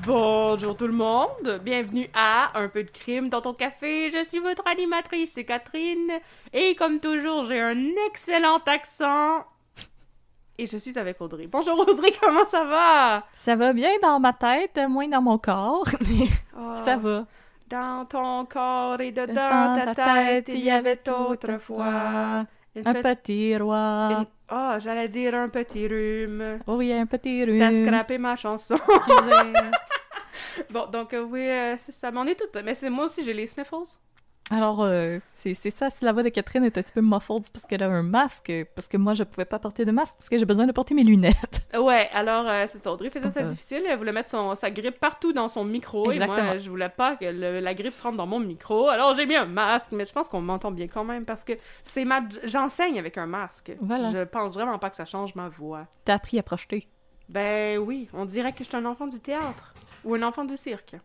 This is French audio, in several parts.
Bonjour tout le monde, bienvenue à Un peu de crime dans ton café, je suis votre animatrice, c'est Catherine, et comme toujours, j'ai un excellent accent, et je suis avec Audrey. Bonjour Audrey, comment ça va? Ça va bien dans ma tête, moins dans mon corps, mais ça va. Dans ton corps et dedans Dans ta tête, il y avait autrefois un petit roi. J'allais dire un petit rhume. Oh, il y a un petit rhume. T'as scrappé ma chanson. Excusez. Bon, donc oui, c'est ça. Mais on est toutes. Mais c'est moi aussi, j'ai les sniffles. Alors, c'est ça, si la voix de Catherine est un petit peu muffled parce qu'elle a un masque, parce que moi, je pouvais pas porter de masque parce que j'ai besoin de porter mes lunettes. Ouais, alors, c'est ça. Audrey faisait ça difficile. Elle voulait mettre sa grippe partout dans son micro. Exactement. Et moi, je voulais pas que la grippe se rentre dans mon micro. Alors, j'ai mis un masque. Mais je pense qu'on m'entend bien quand même parce que j'enseigne avec un masque. Voilà. Je pense vraiment pas que ça change ma voix. T'as appris à projeter. Ben oui, on dirait que je suis un enfant du théâtre. Ou un enfant du cirque.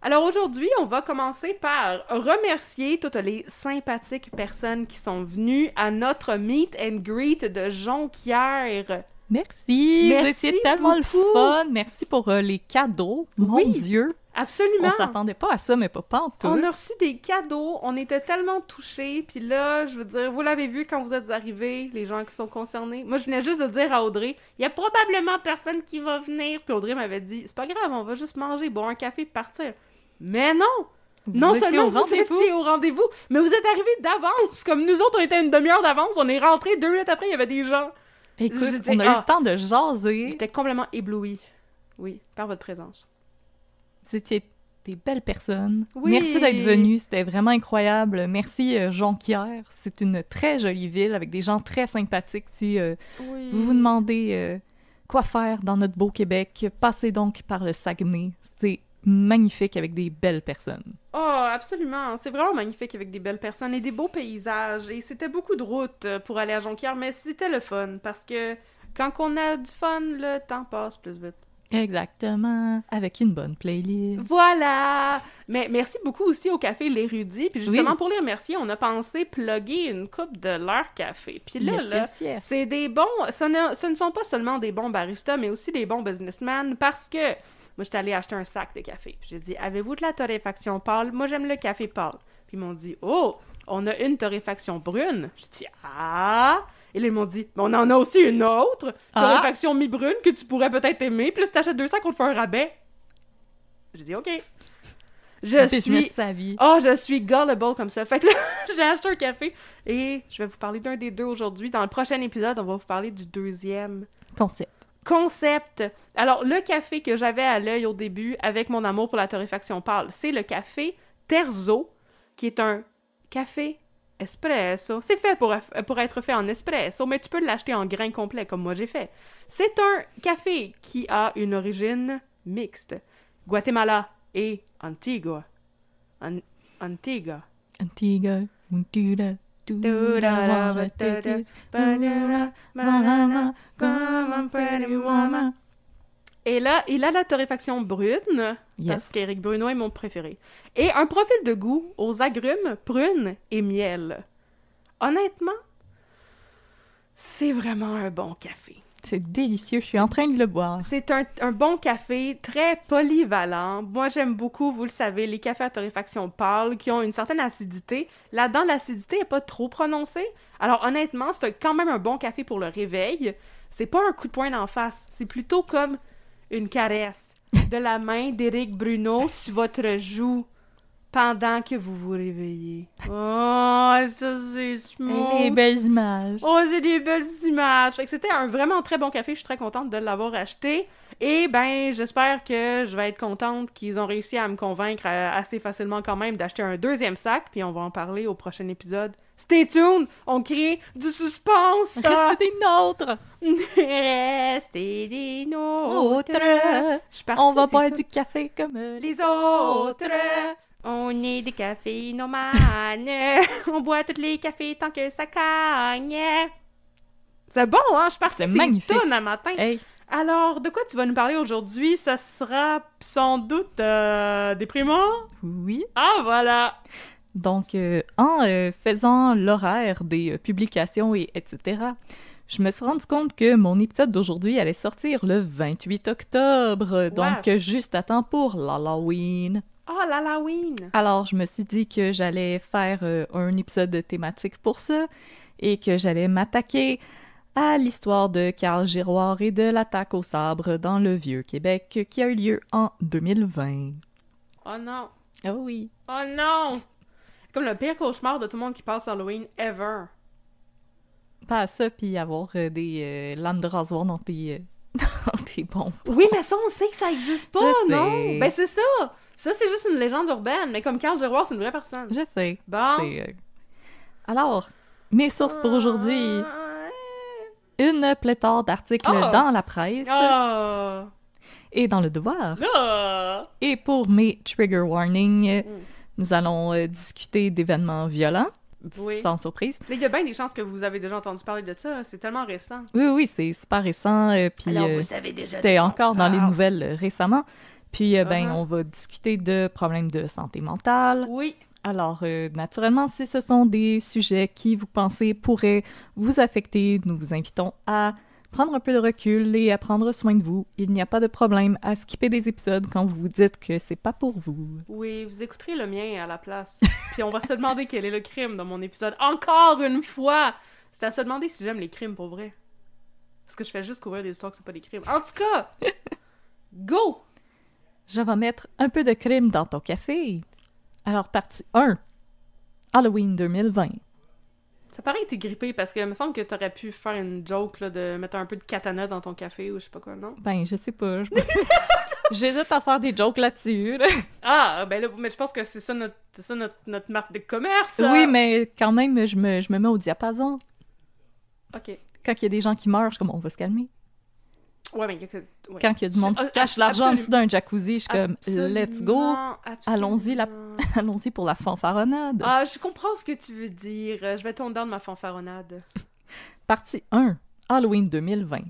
Alors aujourd'hui, on va commencer par remercier toutes les sympathiques personnes qui sont venues à notre meet and greet de Jonquière. Merci! Merci C'est tellement beaucoup. le fun! Merci pour les cadeaux. Mon Oui. Dieu! Absolument! On s'attendait pas à ça, mais pas pantoute. On a reçu des cadeaux, on était tellement touchés, puis là, je veux dire, vous l'avez vu quand vous êtes arrivés, les gens qui sont concernés. Moi, je venais juste de dire à Audrey, il y a probablement personne qui va venir. Puis Audrey m'avait dit, c'est pas grave, on va juste manger, boire un café, puis partir. Mais non! Non seulement vous étiez au rendez-vous, mais vous êtes arrivés d'avance. Comme nous autres, on était à une demi-heure d'avance, on est rentrés 2 minutes après, il y avait des gens. Écoute, J'étais- on a eu le temps de jaser. J'étais complètement éblouie. Oui, par votre présence. Vous étiez des belles personnes. Oui. Merci d'être venus, c'était vraiment incroyable. Merci Jonquière, c'est une très jolie ville avec des gens très sympathiques. Si Oui. vous vous demandez quoi faire dans notre beau Québec, passez donc par le Saguenay. C'est magnifique avec des belles personnes. Oh, absolument. C'est vraiment magnifique avec des belles personnes et des beaux paysages. Et c'était beaucoup de route pour aller à Jonquière, mais c'était le fun parce que quand on a du fun, le temps passe plus vite. Exactement, avec une bonne playlist. Voilà! Mais merci beaucoup aussi au Café L'Érudit. Puis justement, Oui. pour les remercier, on a pensé plugger une coupe de leur café. Puis là, Yes. c'est des bons... Ce ne sont pas seulement des bons baristas, mais aussi des bons businessmen parce que moi, j'étais allée acheter un sac de café. Puis j'ai dit, avez-vous de la torréfaction pâle? Moi, j'aime le café pâle. Puis ils m'ont dit, oh, on a une torréfaction brune. J'ai dit, ah! Et là, ils m'ont dit, mais on en a aussi une autre, torréfaction mi-brune, que tu pourrais peut-être aimer. Puis là, si t'achètes 2 sacs, on te fait un rabais. J'ai dit, OK. Je suis gullible comme ça. Fait que là, j'ai acheté un café et je vais vous parler d'un des deux aujourd'hui. Dans le prochain épisode, on va vous parler du deuxième concept. Alors, le café que j'avais à l'œil au début avec mon amour pour la torréfaction pâle, c'est le café Terzo, qui est un café espresso. C'est fait pour être fait en espresso, mais tu peux l'acheter en grain complet, comme moi j'ai fait. C'est un café qui a une origine mixte. Guatemala et Antigua. Antigua. Et là, il a la torréfaction brune, parce qu'Éric Bruno est mon préféré. Et un profil de goût aux agrumes, prunes et miel. Honnêtement, c'est vraiment un bon café. C'est délicieux, je suis en train de le boire. C'est un bon café très polyvalent. Moi, j'aime beaucoup, vous le savez, les cafés à torréfaction pâle qui ont une certaine acidité. Là-dedans, l'acidité n'est pas trop prononcée. Alors, honnêtement, c'est quand même un bon café pour le réveil. C'est pas un coup de poing d'en face. C'est plutôt comme une caresse de la main d'Éric Bruno sur votre joue pendant que vous vous réveillez. Oh, ça c'est smooth. Les belles images. Oh, c'est des belles images. Fait que c'était un vraiment très bon café. Je suis très contente de l'avoir acheté. Et ben, j'espère que je vais être contente qu'ils ont réussi à me convaincre assez facilement quand même d'acheter un deuxième sac. Puis on va en parler au prochain épisode. Stay tuned! On crée du suspense! Restez des nôtres! Restez des nôtres! On va boire du café comme les autres! On est des caféinomanes. On boit tous les cafés tant que ça cagne. C'est bon, hein? Je suis partie C'est ces magnifique. tonnes à matin. Hey, Alors, de quoi tu vas nous parler aujourd'hui? Ça sera sans doute déprimant? oui. Ah, voilà! Donc, en faisant l'horaire des publications et etc., je me suis rendu compte que mon épisode d'aujourd'hui allait sortir le 28 octobre, donc Wesh. juste à temps pour l'Halloween. Ah, l'Halloween! Alors, je me suis dit que j'allais faire un épisode thématique pour ça et que j'allais m'attaquer à l'histoire de Carl Giroir et de l'attaque au sabre dans le Vieux-Québec qui a eu lieu en 2020. Oh non! Oh oui. Oh non! Comme le pire cauchemar de tout le monde qui passe l'Halloween ever. Pas à ça, puis avoir des lames de rasoir dans tes, dans tes bombes. Oui, mais ça, on sait que ça existe pas, Je non? sais. Ben, c'est ça! Ça, c'est juste une légende urbaine, mais comme Carl Giroir, c'est une vraie personne. Je sais. Bon. C'est, Alors, mes sources pour aujourd'hui. Une pléthore d'articles Oh! dans la presse Ah! et dans le Devoir. Ah! Et pour mes trigger warnings, Mm. nous allons discuter d'événements violents, Oui. sans surprise. Mais il y a bien des chances que vous avez déjà entendu parler de ça, c'est tellement récent. Oui, oui, c'est super récent, puis Alors, vous savez déjà c'était de quoi encore on dans les parle. nouvelles récemment. Puis, ben, Uh-huh. on va discuter de problèmes de santé mentale. Oui. Alors, naturellement, si ce sont des sujets qui, vous pensez, pourraient vous affecter, nous vous invitons à prendre un peu de recul et à prendre soin de vous. Il n'y a pas de problème à skipper des épisodes quand vous vous dites que c'est pas pour vous. Oui, vous écouterez le mien à la place. Puis on va se demander quel est le crime dans mon épisode. Encore une fois! C'est à se demander si j'aime les crimes pour vrai. Parce que je fais juste couvrir des histoires que c'est pas des crimes. En tout cas! Go! Je vais mettre un peu de crème dans ton café. Alors, partie 1. Halloween 2020. Ça paraît que t'es grippé parce que il me semble que t'aurais pu faire une joke là, de mettre un peu de katana dans ton café ou je sais pas quoi, non? Ben, je sais pas. J'hésite à faire des jokes là-dessus. là. Ah, ben là, mais je pense que c'est ça notre marque de commerce! Oui, mais quand même, je me mets au diapason. Ok. Quand il y a des gens qui meurent, je suis comme, on va se calmer. Ouais, mais... Ouais. Quand il y a du monde qui cache l'argent en dessous d'un jacuzzi, je suis comme, let's go. Allons-y, Allons-y pour la fanfaronnade. Ah, je comprends ce que tu veux dire. Je vais tourner dans ma fanfaronnade. Partie 1. Halloween 2020.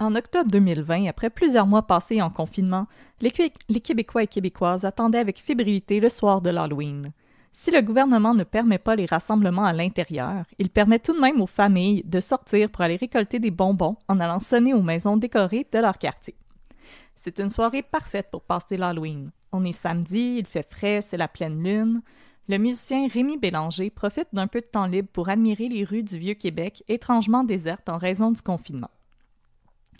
En octobre 2020, après plusieurs mois passés en confinement, les Québécois et Québécoises attendaient avec fébrilité le soir de l'Halloween. Si le gouvernement ne permet pas les rassemblements à l'intérieur, il permet tout de même aux familles de sortir pour aller récolter des bonbons en allant sonner aux maisons décorées de leur quartier. C'est une soirée parfaite pour passer l'Halloween. On est samedi, il fait frais, c'est la pleine lune. Le musicien Rémi Bélanger profite d'un peu de temps libre pour admirer les rues du Vieux-Québec, étrangement désertes en raison du confinement.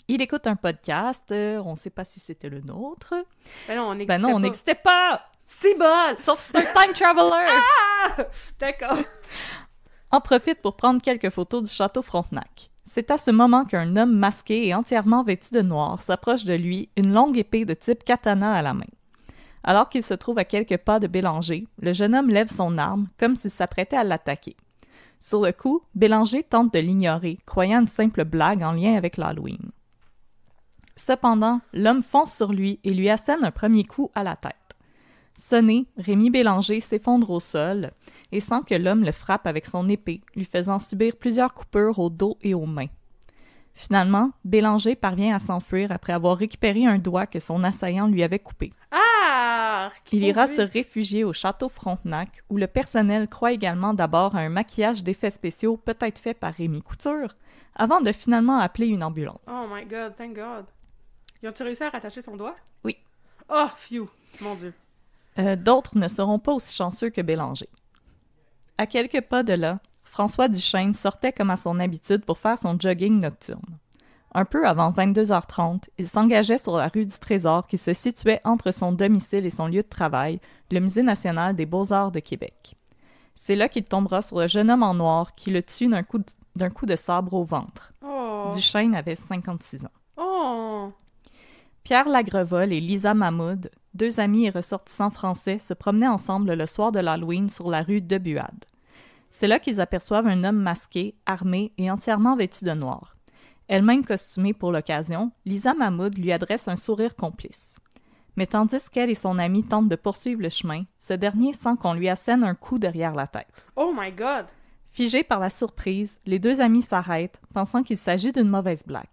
Il écoute un podcast, on ne sait pas si c'était le nôtre. Ben non, on n'existait Ben non, on pas. n'existait pas! C'est bol! Sauf si c'est un time traveler! Ah! D'accord. En profite pour prendre quelques photos du château Frontenac. C'est à ce moment qu'un homme masqué et entièrement vêtu de noir s'approche de lui, une longue épée de type katana à la main. Alors qu'il se trouve à quelques pas de Bélanger, le jeune homme lève son arme, comme s'il s'apprêtait à l'attaquer. Sur le coup, Bélanger tente de l'ignorer, croyant une simple blague en lien avec l'Halloween. Cependant, l'homme fonce sur lui et lui assène un premier coup à la tête. Sonné, Rémi Bélanger s'effondre au sol et sent que l'homme le frappe avec son épée, lui faisant subir plusieurs coupures au dos et aux mains. Finalement, Bélanger parvient à s'enfuir après avoir récupéré un doigt que son assaillant lui avait coupé. Ah! Il ira se réfugier au château Frontenac, où le personnel croit également d'abord à un maquillage d'effets spéciaux peut-être fait par Rémi Couture, avant de finalement appeler une ambulance. Oh my god, thank god. Ils ont-tu réussi à rattacher son doigt? Oui. Oh, phew! Mon Dieu. D'autres ne seront pas aussi chanceux que Bélanger. À quelques pas de là, François Duchesne sortait comme à son habitude pour faire son jogging nocturne. Un peu avant 22h30, il s'engageait sur la rue du Trésor qui se situait entre son domicile et son lieu de travail, le Musée national des beaux-arts de Québec. C'est là qu'il tombera sur le jeune homme en noir qui le tue d'un coup de sabre au ventre. Oh. Duchesne avait 56 ans. Oh. Pierre Lagrevol et Lisa Mahmoud, deux amis et ressortissants français, se promenaient ensemble le soir de l'Halloween sur la rue de Buade. C'est là qu'ils aperçoivent un homme masqué, armé et entièrement vêtu de noir. Elle-même costumée pour l'occasion, Lisa Mahmoud lui adresse un sourire complice. Mais tandis qu'elle et son ami tentent de poursuivre le chemin, ce dernier sent qu'on lui assène un coup derrière la tête. Oh my God! Figés par la surprise, les deux amis s'arrêtent, pensant qu'il s'agit d'une mauvaise blague.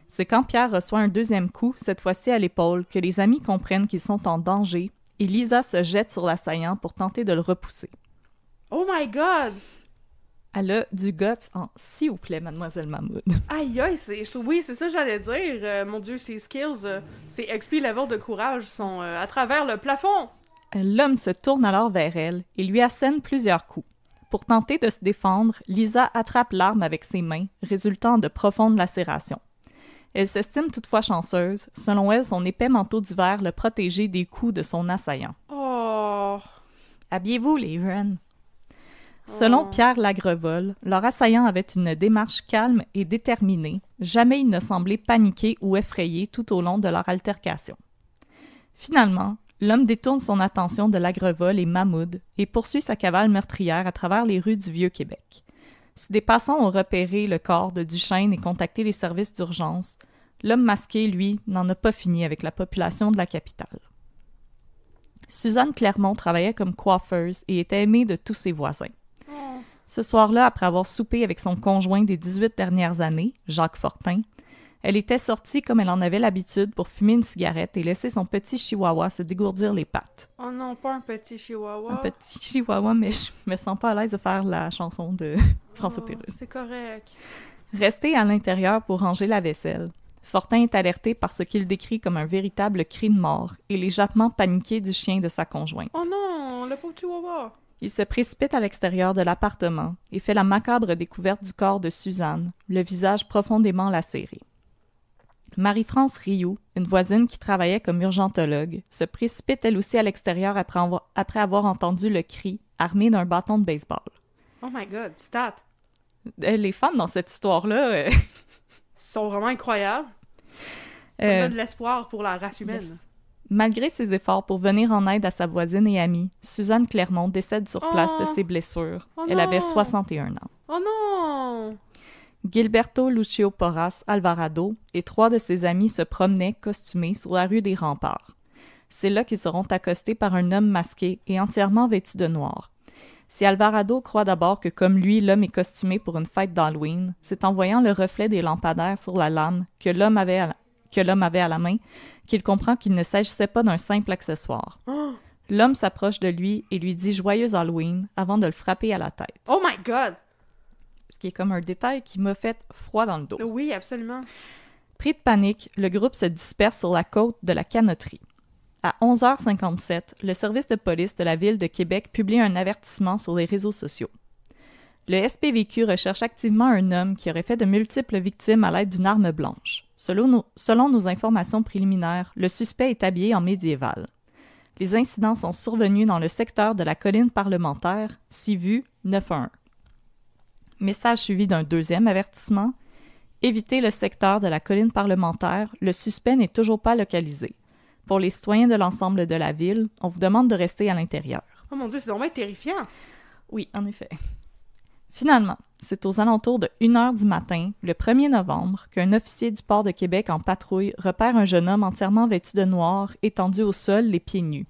C'est quand Pierre reçoit un deuxième coup, cette fois-ci à l'épaule, que les amis comprennent qu'ils sont en danger et Lisa se jette sur l'assaillant pour tenter de le repousser. Oh my God! Elle a du guts en « s'il vous plaît, mademoiselle Mahmoud ». Aïe aïe, oui, c'est ça que j'allais dire. Mon Dieu, ses skills, ses XP level de courage sont à travers le plafond! L'homme se tourne alors vers elle et lui assène plusieurs coups. Pour tenter de se défendre, Lisa attrape l'arme avec ses mains, résultant de profondes lacérations. Elle s'estime toutefois chanceuse. Selon elle, son épais manteau d'hiver le protégeait des coups de son assaillant. Oh! Habillez-vous, les jeunes! Selon Pierre Lagrevol, leur assaillant avait une démarche calme et déterminée. Jamais il ne semblait paniqué ou effrayé tout au long de leur altercation. Finalement, l'homme détourne son attention de Lagrevol et Mahmoud et poursuit sa cavale meurtrière à travers les rues du Vieux-Québec. Si des passants ont repéré le corps de Duchesne et contacté les services d'urgence, l'homme masqué, lui, n'en a pas fini avec la population de la capitale. Suzanne Clermont travaillait comme coiffeuse et était aimée de tous ses voisins. Ce soir-là, après avoir soupé avec son conjoint des 18 dernières années, Jacques Fortin, elle était sortie comme elle en avait l'habitude pour fumer une cigarette et laisser son petit chihuahua se dégourdir les pattes. Oh non, pas un petit chihuahua. Un petit chihuahua, mais je me sens pas à l'aise de faire la chanson de François Pérusse. C'est correct. Resté à l'intérieur pour ranger la vaisselle, Fortin est alerté par ce qu'il décrit comme un véritable cri de mort et les jappements paniqués du chien de sa conjointe. Oh non, le pauvre chihuahua! Il se précipite à l'extérieur de l'appartement et fait la macabre découverte du corps de Suzanne, le visage profondément lacéré. Marie-France Rioux, une voisine qui travaillait comme urgentologue, se précipite elle aussi à l'extérieur après avoir entendu le cri, armée d'un bâton de baseball. Oh my God, stat! Les femmes dans cette histoire-là... sont vraiment incroyables. Ça me donne de l'espoir pour la race humaine. Yes. Malgré ses efforts pour venir en aide à sa voisine et amie, Suzanne Clermont décède sur place de ses blessures. Elle avait 61 ans. Oh non! Gilberto Lucio Porras Alvarado et 3 de ses amis se promenaient costumés sur la rue des Remparts. C'est là qu'ils seront accostés par un homme masqué et entièrement vêtu de noir. Si Alvarado croit d'abord que comme lui, l'homme est costumé pour une fête d'Halloween, c'est en voyant le reflet des lampadaires sur la lame que l'homme avait à la main qu'il comprend qu'il ne s'agissait pas d'un simple accessoire. L'homme s'approche de lui et lui dit « Joyeux Halloween » avant de le frapper à la tête. Oh my God! Ce qui est comme un détail qui m'a fait froid dans le dos. Oui, absolument. Pris de panique, le groupe se disperse sur la côte de la Canotterie. À 11h57, le service de police de la ville de Québec publie un avertissement sur les réseaux sociaux. Le SPVQ recherche activement un homme qui aurait fait de multiples victimes à l'aide d'une arme blanche. Selon nos informations préliminaires, le suspect est habillé en médiéval. Les incidents sont survenus dans le secteur de la colline parlementaire, 6 vues, 911. Message suivi d'un deuxième avertissement. Évitez le secteur de la colline parlementaire, le suspect n'est toujours pas localisé. Pour les citoyens de l'ensemble de la ville, on vous demande de rester à l'intérieur. Oh mon Dieu, c'est vraiment terrifiant! Oui, en effet. Finalement, c'est aux alentours de 1h du matin, le 1er novembre, qu'un officier du port de Québec en patrouille repère un jeune homme entièrement vêtu de noir, étendu au sol, les pieds nus.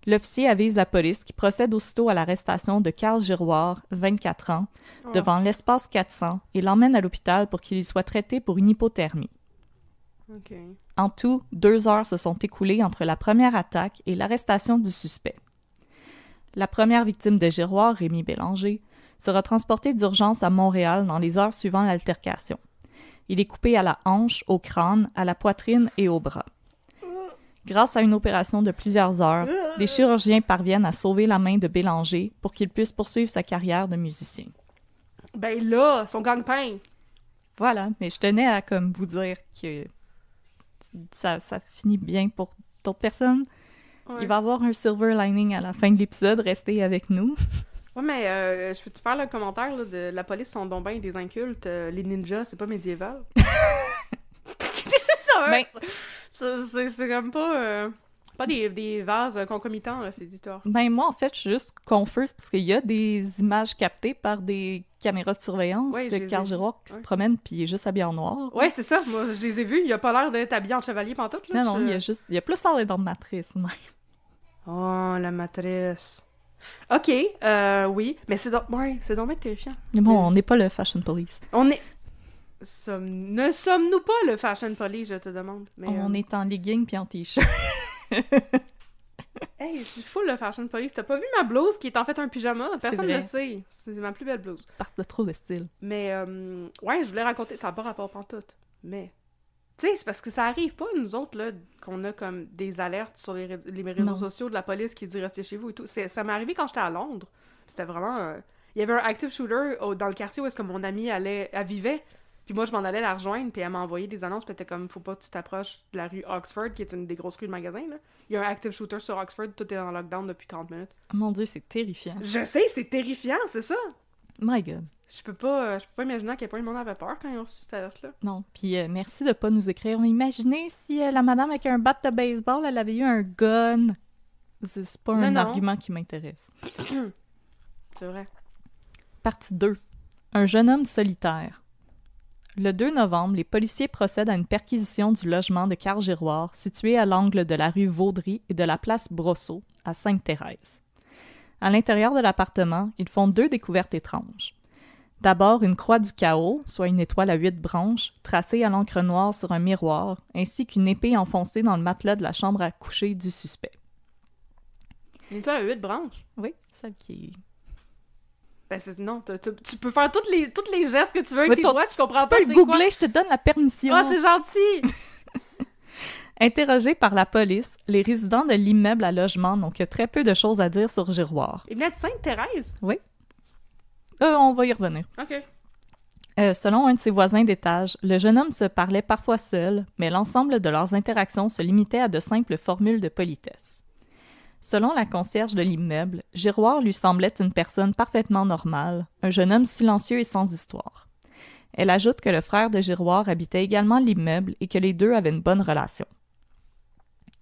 L'officier avise la police qui procède aussitôt à l'arrestation de Carl Giroir, 24 ans, devant l'espace 400 et l'emmène à l'hôpital pour qu'il y soit traité pour une hypothermie. Okay. En tout, 2 heures se sont écoulées entre la première attaque et l'arrestation du suspect. La première victime de Giroir, Rémi Bélanger, sera transporté d'urgence à Montréal dans les heures suivant l'altercation. Il est coupé à la hanche, au crâne, à la poitrine et au bras. Grâce à une opération de plusieurs heures, des chirurgiens parviennent à sauver la main de Bélanger pour qu'il puisse poursuivre sa carrière de musicien. Ben là, son gagne-pain! Voilà, mais je tenais à comme vous dire que ça finit bien pour d'autres personnes. Ouais. Il va y avoir un silver lining à la fin de l'épisode, restez avec nous. Ouais, mais je peux-tu faire le commentaire là, de la police sont donc bien des incultes, les ninjas, c'est pas médiéval? C'est comme pas des vases concomitants, là, ces histoires. Ben moi, en fait, je suis juste confuse parce qu'il y a des images captées par des caméras de surveillance Ouais, de je les Carl ai Giroir qui vus, se ouais. promène puis il est juste habillé en noir. Ouais, c'est ça. Moi, je les ai vus. Il a pas l'air d'être habillé en chevalier pantoute, là. Non, il y a plus l'air d'être dans le Matrice, même. Oh, la matrice. OK, oui. Mais c'est donc... Ouais, c'est donc bien terrifiant. Mais bon, on n'est pas le Fashion Police. On est... Ne sommes-nous pas le Fashion Police, je te demande? Mais, On est en legging puis en t-shirt. Hey, je suis full le Fashion Police. T'as pas vu ma blouse qui est en fait un pyjama? Personne ne vrai. le sait. C'est ma plus belle blouse. Parce de trop de style. Mais, ouais, je voulais raconter... Ça n'a pas rapport pantoute. Mais... Tu sais, c'est parce que ça arrive pas, nous autres, là, qu'on a comme des alertes sur les réseaux Non. sociaux de la police qui dit « Restez chez vous » et tout. Ça m'est arrivé quand j'étais à Londres. C'était vraiment... Il y avait un active shooter dans le quartier où est-ce que mon amie elle vivait. Puis moi, je m'en allais la rejoindre, puis elle m'a envoyé des annonces, puis elle était comme « Faut pas que tu t'approches de la rue Oxford, qui est une des grosses rues de magasin, là. Il y a un active shooter sur Oxford, tout est en lockdown depuis 30 minutes. Oh mon Dieu, c'est terrifiant. » Je sais, c'est terrifiant, c'est ça! My God. Je peux pas imaginer à quel point le monde avait peur quand ils ont reçu cette alerte-là. Non. Puis merci de pas nous écrire. Mais imaginez si la madame avec un bat de baseball, elle avait eu un gun. C'est pas un Non. argument qui m'intéresse. C'est vrai. Partie 2. Un jeune homme solitaire. Le 2 novembre, les policiers procèdent à une perquisition du logement de Carl Giroir, situé à l'angle de la rue Vaudry et de la place Brosseau, à Sainte-Thérèse. À l'intérieur de l'appartement, ils font 2 découvertes étranges. D'abord, une croix du chaos, soit une étoile à 8 branches, tracée à l'encre noire sur un miroir, ainsi qu'une épée enfoncée dans le matelas de la chambre à coucher du suspect. Une étoile à 8 branches? Oui, celle qui est... Ben, non, tu peux faire toutes les gestes que tu veux avec Mais tes toi, doigts, tu comprends Tu pas peux c'est le quoi. googler, je te donne la permission. Ah, c'est gentil! Interrogés par la police, les résidents de l'immeuble à logement n'ont que très peu de choses à dire sur Giroir. Il venait de Sainte-Thérèse? Oui. On va y revenir. OK. Selon un de ses voisins d'étage, le jeune homme se parlait parfois seul, mais l'ensemble de leurs interactions se limitait à de simples formules de politesse. Selon la concierge de l'immeuble, Giroir lui semblait une personne parfaitement normale, un jeune homme silencieux et sans histoire. Elle ajoute que le frère de Giroir habitait également l'immeuble et que les deux avaient une bonne relation.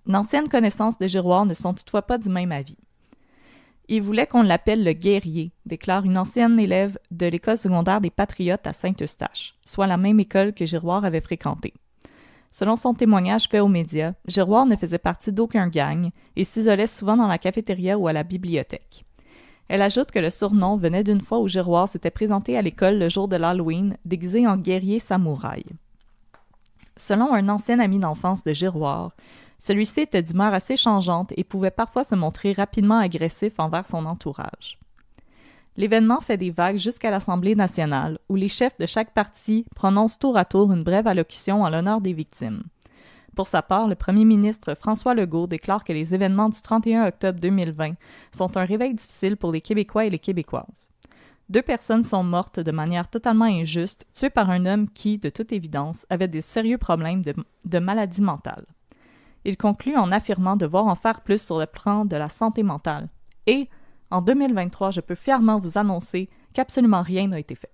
D'anciennes connaissances de Giroir ne sont toutefois pas du même avis. Il voulait qu'on l'appelle le guerrier, déclare une ancienne élève de l'école secondaire des Patriotes à Saint-Eustache, soit la même école que Giroir avait fréquentée. Selon son témoignage fait aux médias, Giroir ne faisait partie d'aucun gang et s'isolait souvent dans la cafétéria ou à la bibliothèque. Elle ajoute que le surnom venait d'une fois où Giroir s'était présenté à l'école le jour de l'Halloween, déguisé en guerrier samouraï. Selon un ancien ami d'enfance de Giroir, celui-ci était d'humeur assez changeante et pouvait parfois se montrer rapidement agressif envers son entourage. L'événement fait des vagues jusqu'à l'Assemblée nationale, où les chefs de chaque parti prononcent tour à tour une brève allocution en l'honneur des victimes. Pour sa part, le premier ministre François Legault déclare que les événements du 31 octobre 2020 sont un réveil difficile pour les Québécois et les Québécoises. 2 personnes sont mortes de manière totalement injuste, tuées par un homme qui, de toute évidence, avait des sérieux problèmes de maladie mentale. Il conclut en affirmant devoir en faire plus sur le plan de la santé mentale. Et, en 2023, je peux fièrement vous annoncer qu'absolument rien n'a été fait.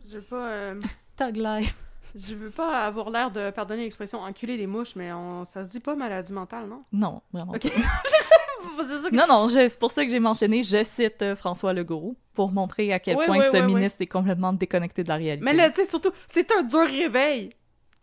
Je veux pas... Tug life. Je veux pas avoir l'air de, pardonner l'expression, enculer des mouches, mais ça se dit pas maladie mentale, non? Non, vraiment. OK. C'est ça que... Non, c'est pour ça que j'ai mentionné, je cite François Legault, pour montrer à quel point ce ministre est complètement déconnecté de la réalité. Mais là, tu sais, surtout, c'est un dur réveil.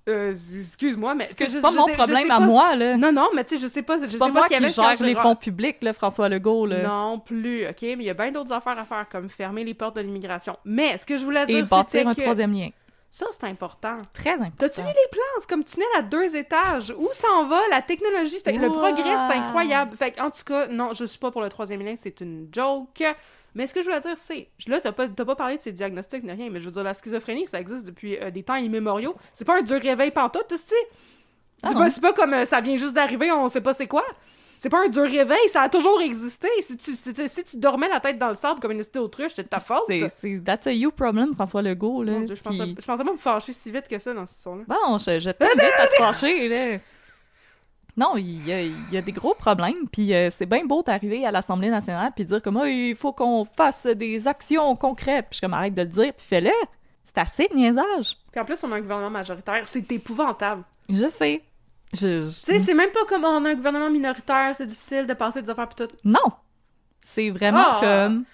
Excuse-moi, mais... C'est pas mon problème à moi, là. Non, mais tu sais, je sais pas... C'est pas moi qui gère les fonds publics, là, François Legault, là. Non plus, OK? Mais il y a bien d'autres affaires à faire, comme fermer les portes de l'immigration. Mais ce que je voulais dire, et bâtir un troisième lien. Ça, c'est important. Très important. T'as-tu vu les plans? C'est comme tunnel à 2 étages. Où s'en va? La technologie, le progrès, c'est incroyable. Fait en tout cas, non, je suis pas pour le troisième lien, c'est une joke. Mais ce que je voulais dire, c'est... Là, t'as pas parlé de ces diagnostics ni rien, mais je veux dire, la schizophrénie, ça existe depuis des temps immémoriaux. C'est pas un dur réveil pantoute, tu sais. C'est pas comme ça vient juste d'arriver, on sait pas c'est quoi. C'est pas un dur réveil, ça a toujours existé. Si tu dormais la tête dans le sable comme une petite autruche, c'est de ta faute. That's a you problem, François Legault, là. Mon Dieu, je pensais pas me fâcher si vite que ça dans ce son-là. Bon, je t'invite à te fâcher, là. Non, il y a des gros problèmes, puis c'est bien beau d'arriver à l'Assemblée nationale puis dire comme il faut qu'on fasse des actions concrètes. Puis je comme arrête de le dire, puis fais-le. C'est assez de niaisage. Puis en plus, on a un gouvernement majoritaire, c'est épouvantable. Je sais. Tu sais, c'est même pas comme on a un gouvernement minoritaire, c'est difficile de passer des affaires pis tout. Non! C'est vraiment comme...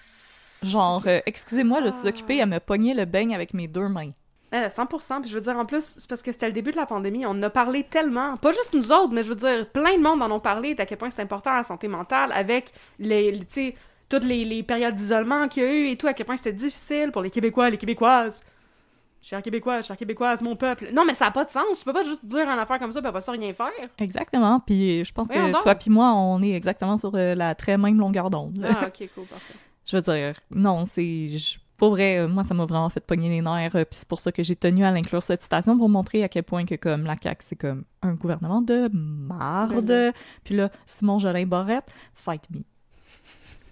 Genre, excusez-moi, je suis occupée à me pogner le beigne avec mes 2 mains. 100%, puis je veux dire, en plus, c'est parce que c'était le début de la pandémie, on en a parlé tellement, pas juste nous autres, mais je veux dire, plein de monde en ont parlé d'à quel point c'est important la santé mentale, avec tu sais, toutes les périodes d'isolement qu'il y a eu et tout, à quel point c'était difficile pour les Québécois, les Québécoises. Chers Québécoise, mon peuple. Non, mais ça n'a pas de sens, tu peux pas juste dire une affaire comme ça puis après ça rien faire. Exactement, puis je pense que toi puis moi, on est exactement sur la très même longueur d'onde. Ah, ok, cool, parfait. Je veux dire, non, pour vrai, moi, ça m'a vraiment fait pogner les nerfs, puis c'est pour ça que j'ai tenu à l'inclure cette citation pour montrer à quel point que, comme, la CAQ, c'est comme un gouvernement de marde. Puis là, Simon Jolin Barrette, fight me.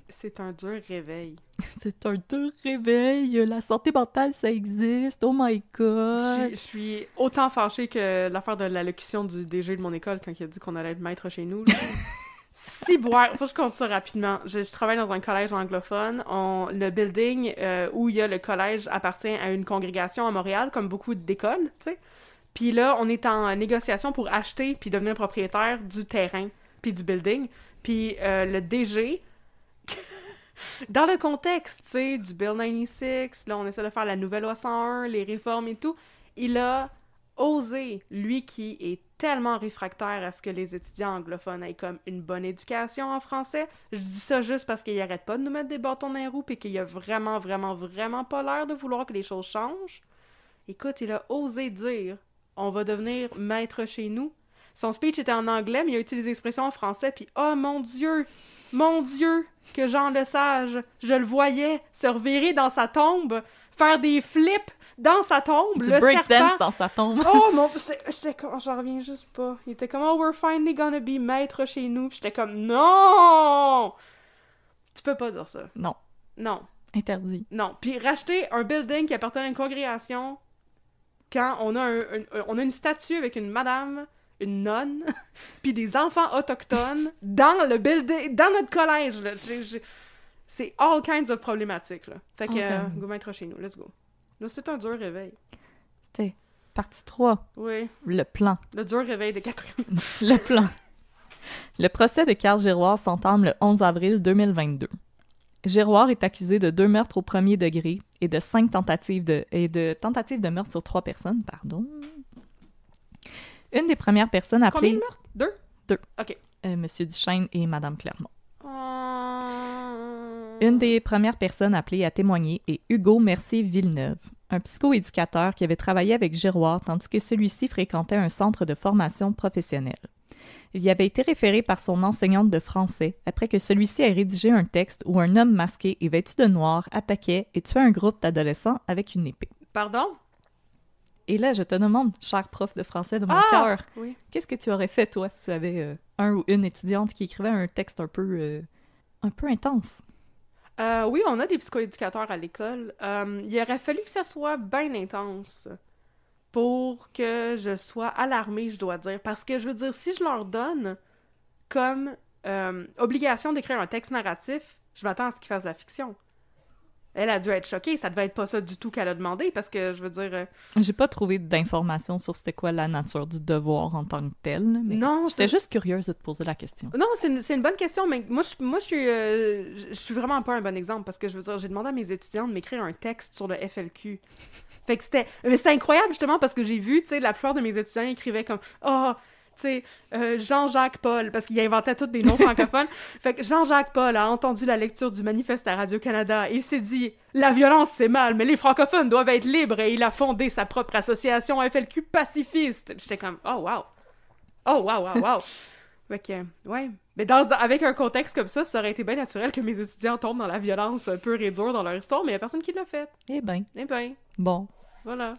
C'est un dur réveil. C'est un dur réveil. La santé mentale, ça existe. Oh my God. Je suis autant fâchée que l'affaire de l'allocution du DG de mon école quand il a dit qu'on allait être maître chez nous. Ciboire, faut que je compte ça rapidement. Je travaille dans un collège anglophone. Le building où il y a le collège appartient à une congrégation à Montréal, comme beaucoup d'écoles, tu sais. Puis là, on est en négociation pour acheter puis devenir propriétaire du terrain puis du building. Puis le DG... Dans le contexte, tu sais, du Bill 96, là, on essaie de faire la nouvelle loi 101, les réformes et tout, il a osé, lui qui est tellement réfractaire à ce que les étudiants anglophones aient comme une bonne éducation en français, je dis ça juste parce qu'il arrête pas de nous mettre des bâtons dans les roues et qu'il a vraiment, vraiment, vraiment pas l'air de vouloir que les choses changent. Écoute, il a osé dire « On va devenir maître chez nous ». Son speech était en anglais, mais il a utilisé l'expression en français, puis « Oh mon Dieu! Mon Dieu! » que Jean Lesage, je le voyais se revirer dans sa tombe, faire des flips dans sa tombe, du le breakdance dans sa tombe. Oh mon... J'étais comme... J'en reviens juste pas. Il était comme « Oh, we're finally gonna be maître chez nous. » Puis j'étais comme « Non! » Tu peux pas dire ça. Non. Non. Interdit. Non. Puis racheter un building qui appartient à une congrégation quand on a, on a une statue avec une madame... une nonne, puis des enfants autochtones dans le building, dans notre collège, là. C'est all kinds of problématiques, là. Fait que, go mettre chez nous, let's go. Là, c'est un dur réveil. C'était partie 3. Oui. Le plan. Le dur réveil de Catherine. Le plan. Le procès de Carl Giroir s'entame le 11 avril 2022. Giroir est accusé de 2 meurtres au premier degré et de 5 tentatives de meurtre sur 3 personnes, pardon. Une des premières personnes appelées... Combien de meurtres? 2? 2. OK. Monsieur Duchesne et Madame Clermont. Une des premières personnes appelées à témoigner est Hugo Mercier-Villeneuve, un psychoéducateur qui avait travaillé avec Giroir tandis que celui-ci fréquentait un centre de formation professionnelle. Il y avait été référé par son enseignante de français après que celui-ci ait rédigé un texte où un homme masqué et vêtu de noir attaquait et tuait un groupe d'adolescents avec une épée. Pardon? Et là, je te demande, cher prof de français de mon cœur, oui. Qu'est-ce que tu aurais fait, toi, si tu avais un ou une étudiante qui écrivait un texte un peu intense? Oui, on a des psychoéducateurs à l'école. Il aurait fallu que ça soit bien intense pour que je sois alarmée, je dois dire. Parce que, je veux dire, si je leur donne comme obligation d'écrire un texte narratif, je m'attends à ce qu'ils fassent de la fiction. Elle a dû être choquée, ça devait être pas ça du tout qu'elle a demandé, parce que, je veux dire... J'ai pas trouvé d'informations sur c'était quoi la nature du devoir en tant que tel, mais non, j'étais juste curieuse de te poser la question. Non, c'est une bonne question, mais moi je suis vraiment pas un bon exemple, parce que, je veux dire, j'ai demandé à mes étudiants de m'écrire un texte sur le FLQ. Fait que c'était incroyable, justement, parce que j'ai vu, tu sais, la plupart de mes étudiants écrivaient comme « Oh, tu sais, Jean-Jacques Paul », parce qu'il inventait tous des noms francophones. Fait que Jean-Jacques Paul a entendu la lecture du manifeste à Radio-Canada et il s'est dit « La violence, c'est mal, mais les francophones doivent être libres » et il a fondé sa propre association FLQ pacifiste. J'étais comme « Oh, wow! Oh, wow, wow, wow! » Fait que, ouais. Mais avec un contexte comme ça aurait été bien naturel que mes étudiants tombent dans la violence pure et dure dans leur histoire, mais il y a personne qui l'a fait. Eh ben. Bon. Voilà.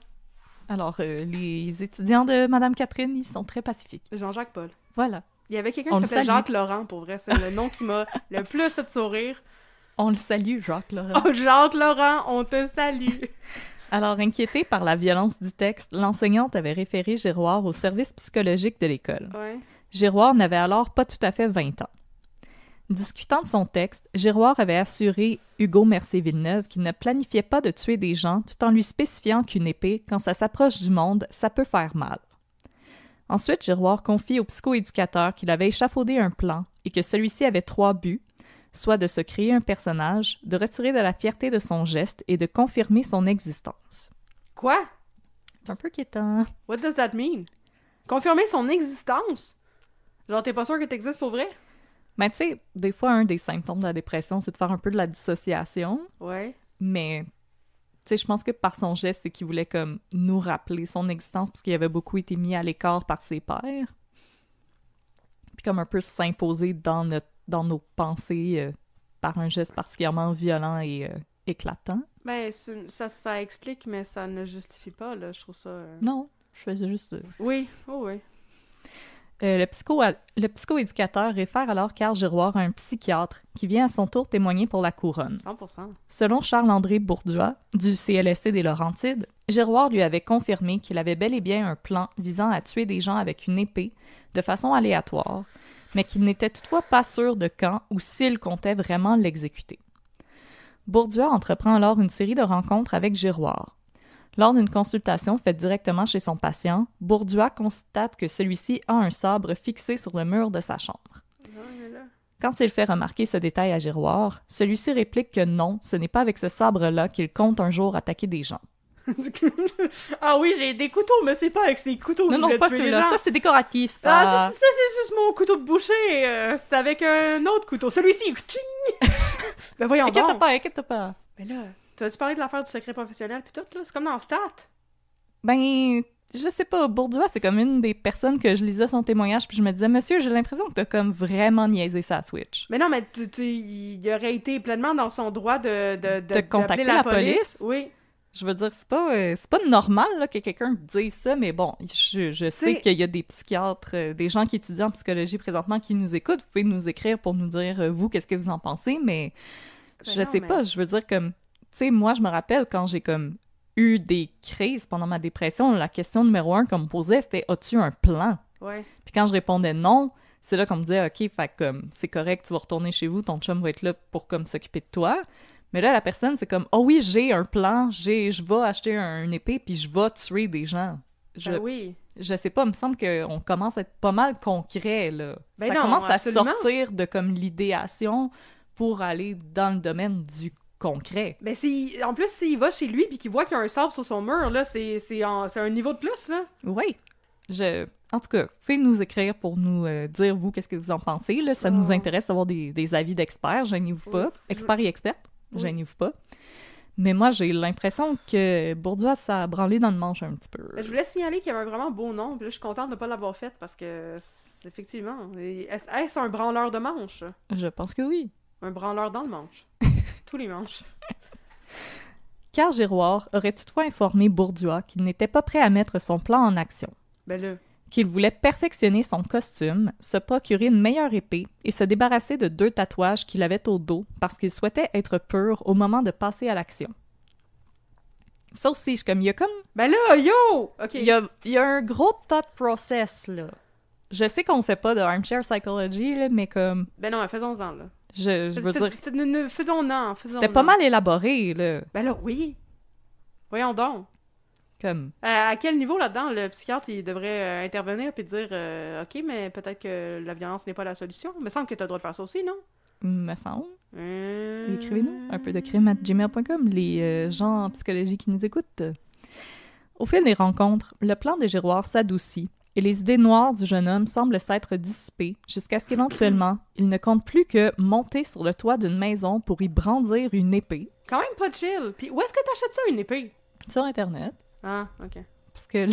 Alors, les étudiants de Madame Catherine, ils sont très pacifiques. Jean-Jacques Paul. Voilà. Il y avait quelqu'un qui s'appelait Jacques Laurent, pour vrai. C'est le nom qui m'a le plus fait sourire. On le salue, Jacques Laurent. Oh, Jacques Laurent, on te salue! Alors, inquiétée par la violence du texte, l'enseignante avait référé Giroir au service psychologique de l'école. Ouais. Giroir n'avait alors pas tout à fait 20 ans. Discutant de son texte, Giroir avait assuré Hugo Mercier-Villeneuve qu'il ne planifiait pas de tuer des gens tout en lui spécifiant qu'une épée, quand ça s'approche du monde, ça peut faire mal. Ensuite, Giroir confie au psychoéducateur qu'il avait échafaudé un plan et que celui-ci avait 3 buts, soit de se créer un personnage, de retirer de la fierté de son geste et de confirmer son existence. Quoi? C'est un peu quétant. What does that mean? Confirmer son existence? Genre, t'es pas sûr que t'existes pour vrai? Ben, tu sais, des fois, un des symptômes de la dépression, c'est de faire un peu de la dissociation, Ouais. mais, tu sais, je pense que par son geste, c'est qu'il voulait comme nous rappeler son existence parce qu'il avait beaucoup été mis à l'écart par ses pairs. Puis comme un peu s'imposer dans nos pensées par un geste particulièrement violent et éclatant. Ben, ça explique, mais ça ne justifie pas, là. Je trouve ça... Non, je faisais juste ça. Oui, oh oui. Le psychoéducateur réfère alors Carl Giroir à un psychiatre qui vient à son tour témoigner pour la couronne. 100%. Selon Charles-André Bourdois, du CLSC des Laurentides, Giroir lui avait confirmé qu'il avait bel et bien un plan visant à tuer des gens avec une épée de façon aléatoire, mais qu'il n'était toutefois pas sûr de quand ou s'il comptait vraiment l'exécuter. Bourdois entreprend alors une série de rencontres avec Giroir. Lors d'une consultation faite directement chez son patient, Bourdois constate que celui-ci a un sabre fixé sur le mur de sa chambre. Quand il fait remarquer ce détail à Giroir, celui-ci réplique que non, ce n'est pas avec ce sabre-là qu'il compte un jour attaquer des gens. Ah oui, j'ai des couteaux, mais c'est pas avec ces couteaux que je vais pas tuer celui-là. les gens. Ça, c'est décoratif. Ah, ça, c'est juste mon couteau de boucher. C'est avec un autre couteau. Celui-ci, tching! Ben voyons donc. Inquiète pas. Mais là, t'as-tu parlé de l'affaire du secret professionnel pis tout, là? C'est comme dans Stat. Ben, je sais pas, Bourdois, c'est comme une des personnes que je lisais son témoignage, puis je me disais, monsieur, j'ai l'impression que t'as comme vraiment niaisé sa Switch. Mais non, mais il aurait été pleinement dans son droit de contacter d'appeler la police. Oui. Je veux dire, c'est pas normal là, que quelqu'un dise ça, mais bon, je sais qu'il y a des psychiatres, des gens qui étudient en psychologie présentement qui nous écoutent. Vous pouvez nous écrire pour nous dire, vous, qu'est-ce que vous en pensez, mais je sais pas, je veux dire, comme, tu sais, moi, je me rappelle quand j'ai comme eu des crises pendant ma dépression, la question numéro 1 qu'on me posait, c'était « As-tu un plan? » Ouais. Puis quand je répondais non, c'est là qu'on me disait « OK, fait comme, c'est correct, tu vas retourner chez vous, ton chum va être là pour comme s'occuper de toi. » Mais là, la personne, c'est comme « Oh oui, j'ai un plan, je vais acheter une épée, puis je vais tuer des gens. » oui. Je sais pas, il me semble qu'on commence à être pas mal concret, là. Ben ça non, commence absolument. à sortir de comme l'idéation pour aller dans le domaine du concret. Mais en plus, s'il va chez lui puis qu'il voit qu'il y a un sabre sur son mur, là, c'est un niveau de plus, là. Oui. En tout cas, vous pouvez nous écrire pour nous dire, vous, qu'est-ce que vous en pensez, là. Ça nous intéresse d'avoir des avis d'experts, gênez-vous pas. Experts et expertes, gênez-vous pas. Mais moi, j'ai l'impression que Bourdois, ça a branlé dans le manche un petit peu. Je voulais signaler qu'il y avait un vraiment beau nom, puis là, je suis contente de ne pas l'avoir fait parce que, effectivement, est-ce un branleur de manche? Je pense que oui. Un branleur dans le manche. Tous les manches. Carl Giroir aurait toutefois informé Bourdois qu'il n'était pas prêt à mettre son plan en action. Ben là... Qu'il voulait perfectionner son costume, se procurer une meilleure épée et se débarrasser de 2 tatouages qu'il avait au dos parce qu'il souhaitait être pur au moment de passer à l'action. Ça aussi, il y a comme... Ben là, yo! OK. Il y a un gros thought process, là. Je sais qu'on fait pas de armchair psychology, là, mais comme... Ben non, mais faisons-en, là. Je veux dire... Faisons-en. C'était pas mal élaboré, là. Ben là, oui. Voyons donc. Comme... à quel niveau, là-dedans, le psychiatre, il devrait intervenir puis dire OK, mais peut-être que la violence n'est pas la solution. Il me semble que tu as le droit de faire ça aussi, non? Me semble. Écrivez-nous un peu de crime@gmail.com, les gens en psychologie qui nous écoutent. Au fil des rencontres, le plan de Giroir s'adoucit et les idées noires du jeune homme semblent s'être dissipées jusqu'à ce qu'éventuellement, il ne compte plus que monter sur le toit d'une maison pour y brandir une épée. Quand même pas chill. Puis où est-ce que t'achètes ça, une épée? Sur Internet. Ah, OK. Parce que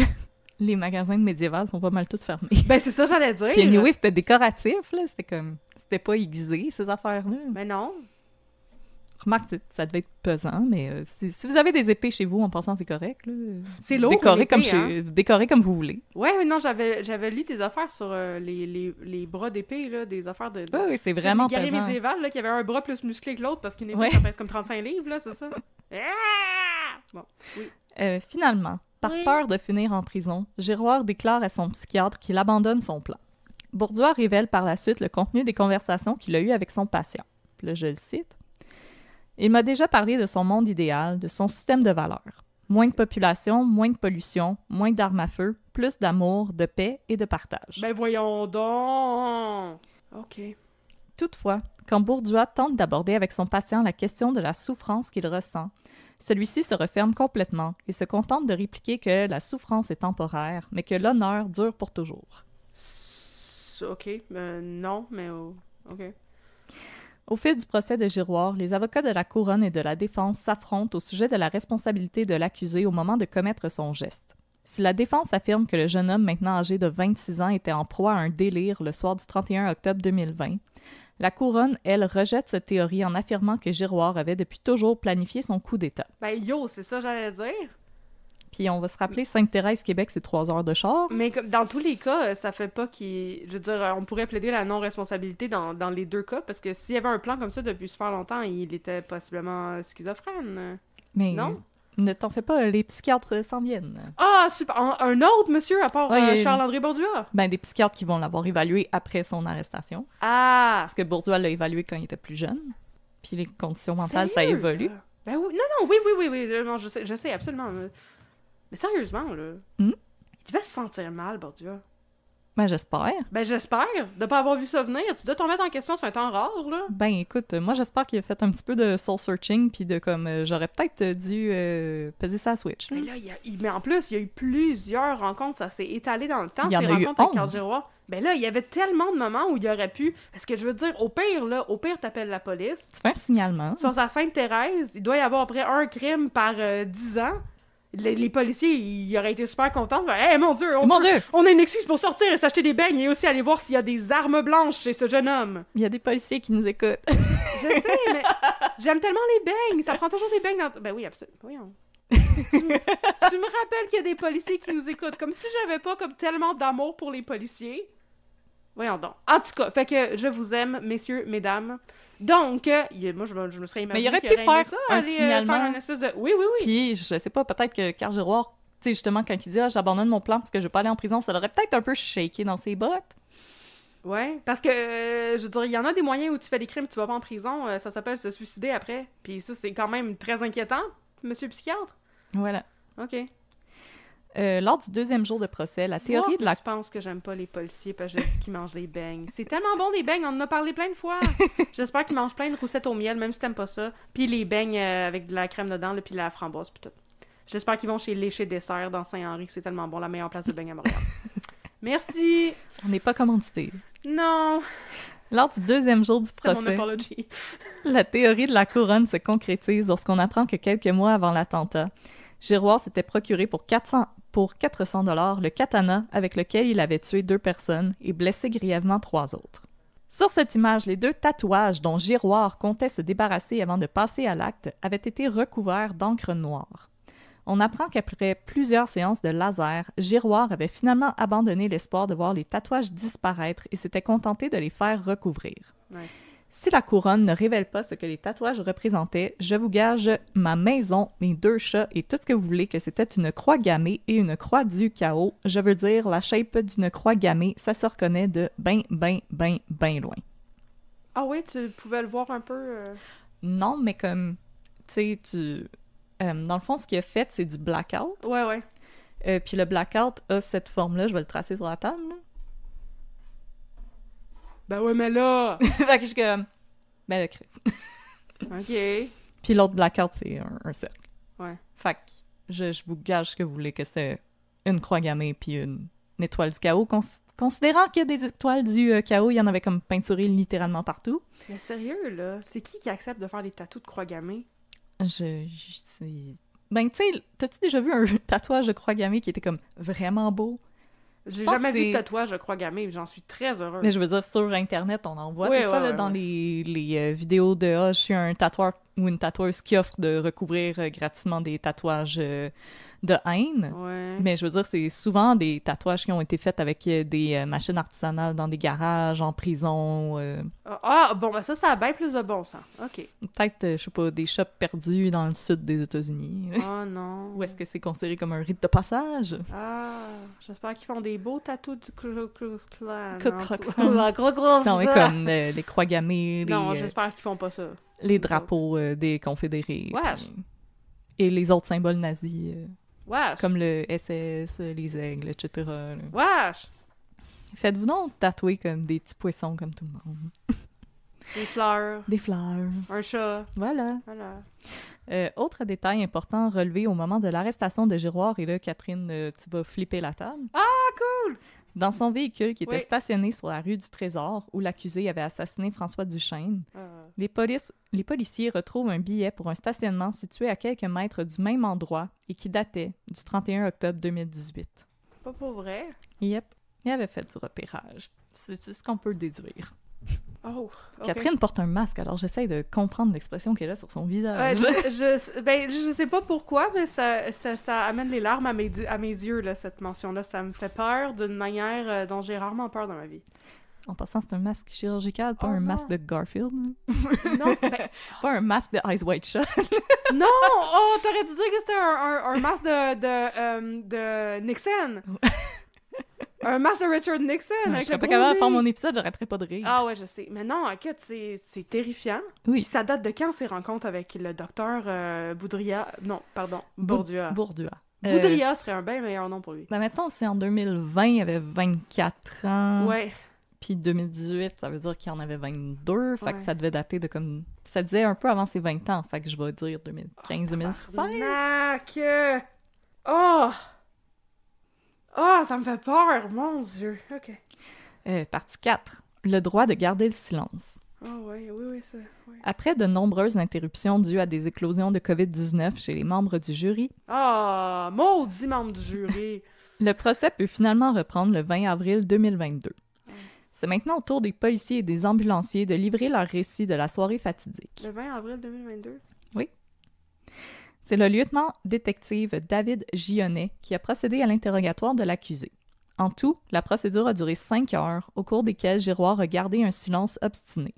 les magasins de médiéval sont pas mal tous fermés. Ben, c'est ça, j'allais dire. Puis anyway, c'était décoratif, là. C'était pas aiguisé, ces affaires-là. Ben non. Remarque, ça devait être pesant, mais si vous avez des épées chez vous, en passant, c'est correct, là. C'est lourd, décorez comme vous voulez. Ouais, non, j'avais lu des affaires sur les bras d'épée, là, des affaires de... Oui, c'est vraiment pesant. Les guerriers médiévales, là, qui avaient un bras plus musclé que l'autre, parce qu'une épée, ça pèse comme 35 livres, là, c'est ça? Bon, oui. Finalement, par peur de finir en prison, Giroir déclare à son psychiatre qu'il abandonne son plan. Bourdois révèle par la suite le contenu des conversations qu'il a eues avec son patient. Puis là, je le cite. « Il m'a déjà parlé de son monde idéal, de son système de valeurs. Moins de population, moins de pollution, moins d'armes à feu, plus d'amour, de paix et de partage. » Ben voyons donc! OK. Toutefois, quand Bourdois tente d'aborder avec son patient la question de la souffrance qu'il ressent, celui-ci se referme complètement et se contente de répliquer que la souffrance est temporaire, mais que l'honneur dure pour toujours. OK. Non, mais OK. Au fil du procès de Giroir, les avocats de la couronne et de la défense s'affrontent au sujet de la responsabilité de l'accusé au moment de commettre son geste. Si la défense affirme que le jeune homme maintenant âgé de 26 ans était en proie à un délire le soir du 31 octobre 2020, la couronne, elle, rejette cette théorie en affirmant que Giroir avait depuis toujours planifié son coup d'État. Ben c'est ça j'allais dire. Puis on va se rappeler, Sainte-Thérèse, Québec, c'est 3 heures de char. Mais dans tous les cas, ça fait pas qu'il... Je veux dire, on pourrait plaider la non-responsabilité dans les deux cas, parce que s'il y avait un plan comme ça depuis super longtemps, il était possiblement schizophrène. Mais non? Ne t'en fais pas, les psychiatres s'en viennent. Ah, super! Un autre monsieur, à part Charles-André Bourdois? Ben, des psychiatres qui vont l'avoir évalué après son arrestation. Ah! Parce que Bourdois l'a évalué quand il était plus jeun. Puis les conditions mentales, ça évolue. Ben oui, non, oui. Non, je sais, absolument. Mais sérieusement, là, il devait se sentir mal, Bourdois. Ben, j'espère. Ben, j'espère de pas avoir vu ça venir. Tu dois t'en mettre en question, c'est un temps rare, là. Ben, écoute, moi, j'espère qu'il a fait un petit peu de soul-searching, puis de comme, j'aurais peut-être dû peser sa Switch. Là. Mais là, mais en plus, il y a eu plusieurs rencontres, ça s'est étalé dans le temps, il y en ces a eu rencontres avec 11. Carl Giroir. Ben là, il y avait tellement de moments où il aurait pu... Parce que je veux dire, au pire, t'appelles la police. Tu fais un signalement. Sur sa Sainte-Thérèse, il doit y avoir à peu près un crime par 10 ans. Les policiers, ils auraient été super contents. Hey, mon Dieu, on a une excuse pour sortir et s'acheter des beignes et aussi aller voir s'il y a des armes blanches chez ce jeune homme. Il y a des policiers qui nous écoutent. Je sais, mais j'aime tellement les beignes. Ça prend toujours des beignes dans... Ben oui, absolument. Voyons. Tu me rappelles qu'il y a des policiers qui nous écoutent. Comme si j'avais pas comme tellement d'amour pour les policiers. Voyons donc. En tout cas, fait que je vous aime, messieurs, mesdames. Donc, moi, je me serais imaginé. Mais il aurait pu faire ça, un aller, signalement. faire une espèce de... Oui. Puis, je sais pas, peut-être que Carl Giroir, tu sais, justement, quand il dit « j'abandonne mon plan parce que je vais pas aller en prison », ça l'aurait peut-être un peu shaké dans ses bottes. Ouais, parce que, je veux dire, il y en a des moyens où tu fais des crimes, tu vas pas en prison, ça s'appelle se suicider après. Puis ça, c'est quand même très inquiétant, monsieur le psychiatre. Voilà. OK. Lors du deuxième jour de procès, la théorie de la... Je pense que j'aime pas les policiers parce que je dis qu'ils mangent des beignes. C'est tellement bon des beignes, on en a parlé plein de fois. J'espère qu'ils mangent plein de roussettes au miel, même si t'aimes pas ça. Puis les beignes avec de la crème dedans, là, puis la framboise, puis tout. J'espère qu'ils vont chez Léché Dessert dans Saint-Henri, c'est tellement bon, la meilleure place de beignes à Montréal. Merci! On n'est pas commandité. Non! Lors du deuxième jour du procès, mon apology. La théorie de la couronne se concrétise lorsqu'on apprend que quelques mois avant l'attentat, Giroir s'était procuré pour 400 $ le katana avec lequel il avait tué 2 personnes et blessé grièvement 3 autres. Sur cette image, les 2 tatouages dont Giroir comptait se débarrasser avant de passer à l'acte avaient été recouverts d'encre noire. On apprend qu'après plusieurs séances de laser, Giroir avait finalement abandonné l'espoir de voir les tatouages disparaître et s'était contenté de les faire recouvrir. Nice. Si la couronne ne révèle pas ce que les tatouages représentaient, je vous gage ma maison, mes 2 chats et tout ce que vous voulez que c'était une croix gammée et une croix du chaos. Je veux dire, la shape d'une croix gammée, ça se reconnaît de ben loin. Ah oui, tu pouvais le voir un peu... Non, mais comme, tu sais, dans le fond, ce qu'il a fait, c'est du blackout. Ouais. Puis le blackout a cette forme-là, je vais le tracer sur la table, là. Ben ouais, mais là... Fait que je suis comme... Ben là, Chris. OK. Puis l'autre blackout, c'est un cercle. Ouais. Fait que je vous gage ce que vous voulez, que c'est une croix gammée puis une étoile du chaos. Considérant qu'il y a des étoiles du chaos, il y en avait comme peinturées littéralement partout. Mais sérieux, là, c'est qui accepte de faire des tatous de croix gammée? Ben, tu sais, t'as-tu déjà vu un tatouage de croix gammée qui était comme vraiment beau? J'ai jamais vu de tatouage de croix gammée, j'en suis très heureuse. Mais je veux dire, sur Internet, on en voit des fois là, dans les vidéos de « Ah, je suis un tatoueur ou une tatoueuse qui offre de recouvrir gratuitement des tatouages de haine. » Ouais. Mais je veux dire, c'est souvent des tatouages qui ont été faits avec des machines artisanales dans des garages, en prison. Bon, ben ça a bien plus de bon sens. OK. Peut-être, je sais pas, des shops perdus dans le sud des États-Unis. Oh non. Ou est-ce que c'est considéré comme un rite de passage? Ah, j'espère qu'ils font des beaux tatous du Clan. Non, mais comme les croix gammées. Non, j'espère qu'ils font pas ça. Les drapeaux des confédérés. Wesh. Et les autres symboles nazis. Wesh. Comme le SS, les aigles, etc. Wesh. Faites-vous donc tatouer comme des petits poissons comme tout le monde. Des fleurs, Des fleurs. un chat, Voilà. voilà. Autre détail important relevé au moment de l'arrestation de Giroir, et là, Catherine, tu vas flipper la table. Ah, cool! Dans son véhicule qui était Oui. stationné sur la rue du Trésor, où l'accusé avait assassiné François Duchesne, les policiers retrouvent un billet pour un stationnement situé à quelques mètres du même endroit et qui datait du 31 octobre 2018. Pas pour vrai? Yep, il avait fait du repérage. C'est ce qu'on peut déduire. Oh, ok. Catherine porte un masque, alors j'essaie de comprendre l'expression qu'elle a sur son visage. Je sais pas pourquoi, mais ça amène les larmes à mes yeux, là, cette mention-là. Ça me fait peur d'une manière dont j'ai rarement peur dans ma vie. En passant, c'est un masque chirurgical, pas Oh un non. masque de Garfield. Non, Pas un masque de Eyes Wide Shut. non! Oh, t'aurais dû dire que c'était un masque de Nixon! Un masque de Richard Nixon! Je avec serais le pas gros capable de faire nez. mon épisode, j'arrêterais pas de rire. Ah ouais, je sais. Mais non, écoute, c'est terrifiant. Oui. Puis ça date de quand, ces rencontres avec le docteur Boudria? Non, pardon, Bourdieu. Bourdieu. Boudria serait un bien meilleur nom pour lui. Ben mettons, c'est en 2020, il avait 24 ans. Ouais. Puis 2018, ça veut dire qu'il en avait 22. Fait que Ouais. ça devait dater de comme... Ça disait un peu avant ses 20 ans. Fait que je vais dire 2015-2016. Tabarnak! Oh! Oh, ça me fait peur, mon Dieu. OK. Partie 4. Le droit de garder le silence. Oh, oui, ça. Ouais. Après de nombreuses interruptions dues à des éclosions de COVID-19 chez les membres du jury, Ah, maudit membre du jury. le procès peut finalement reprendre le 20 avril 2022. C'est maintenant au tour des policiers et des ambulanciers de livrer leur récit de la soirée fatidique. Le 20 avril 2022. C'est le lieutenant-détective David Gionnet qui a procédé à l'interrogatoire de l'accusé. En tout, la procédure a duré 5 heures, au cours desquelles Giroir a gardé un silence obstiné.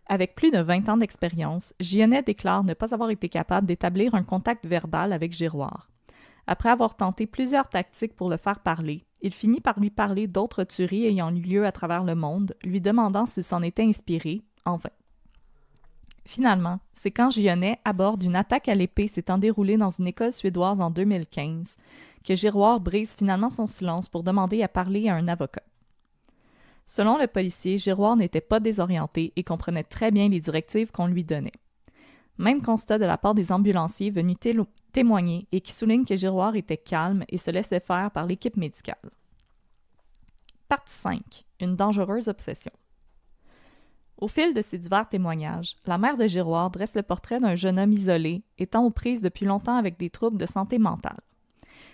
Avec plus de 20 ans d'expérience, Gionnet déclare ne pas avoir été capable d'établir un contact verbal avec Giroir. Après avoir tenté plusieurs tactiques pour le faire parler, il finit par lui parler d'autres tueries ayant eu lieu à travers le monde, lui demandant s'il s'en était inspiré, en vain. Finalement, c'est quand Gionnet aborde une attaque à l'épée s'étant déroulée dans une école suédoise en 2015 que Giroir brise finalement son silence pour demander à parler à un avocat. Selon le policier, Giroir n'était pas désorienté et comprenait très bien les directives qu'on lui donnait. Même constat de la part des ambulanciers venus témoigner et qui soulignent que Giroir était calme et se laissait faire par l'équipe médicale. Partie 5. Une dangereuse obsession. Au fil de ces divers témoignages, la mère de Giroir dresse le portrait d'un jeune homme isolé, étant aux prises depuis longtemps avec des troubles de santé mentale.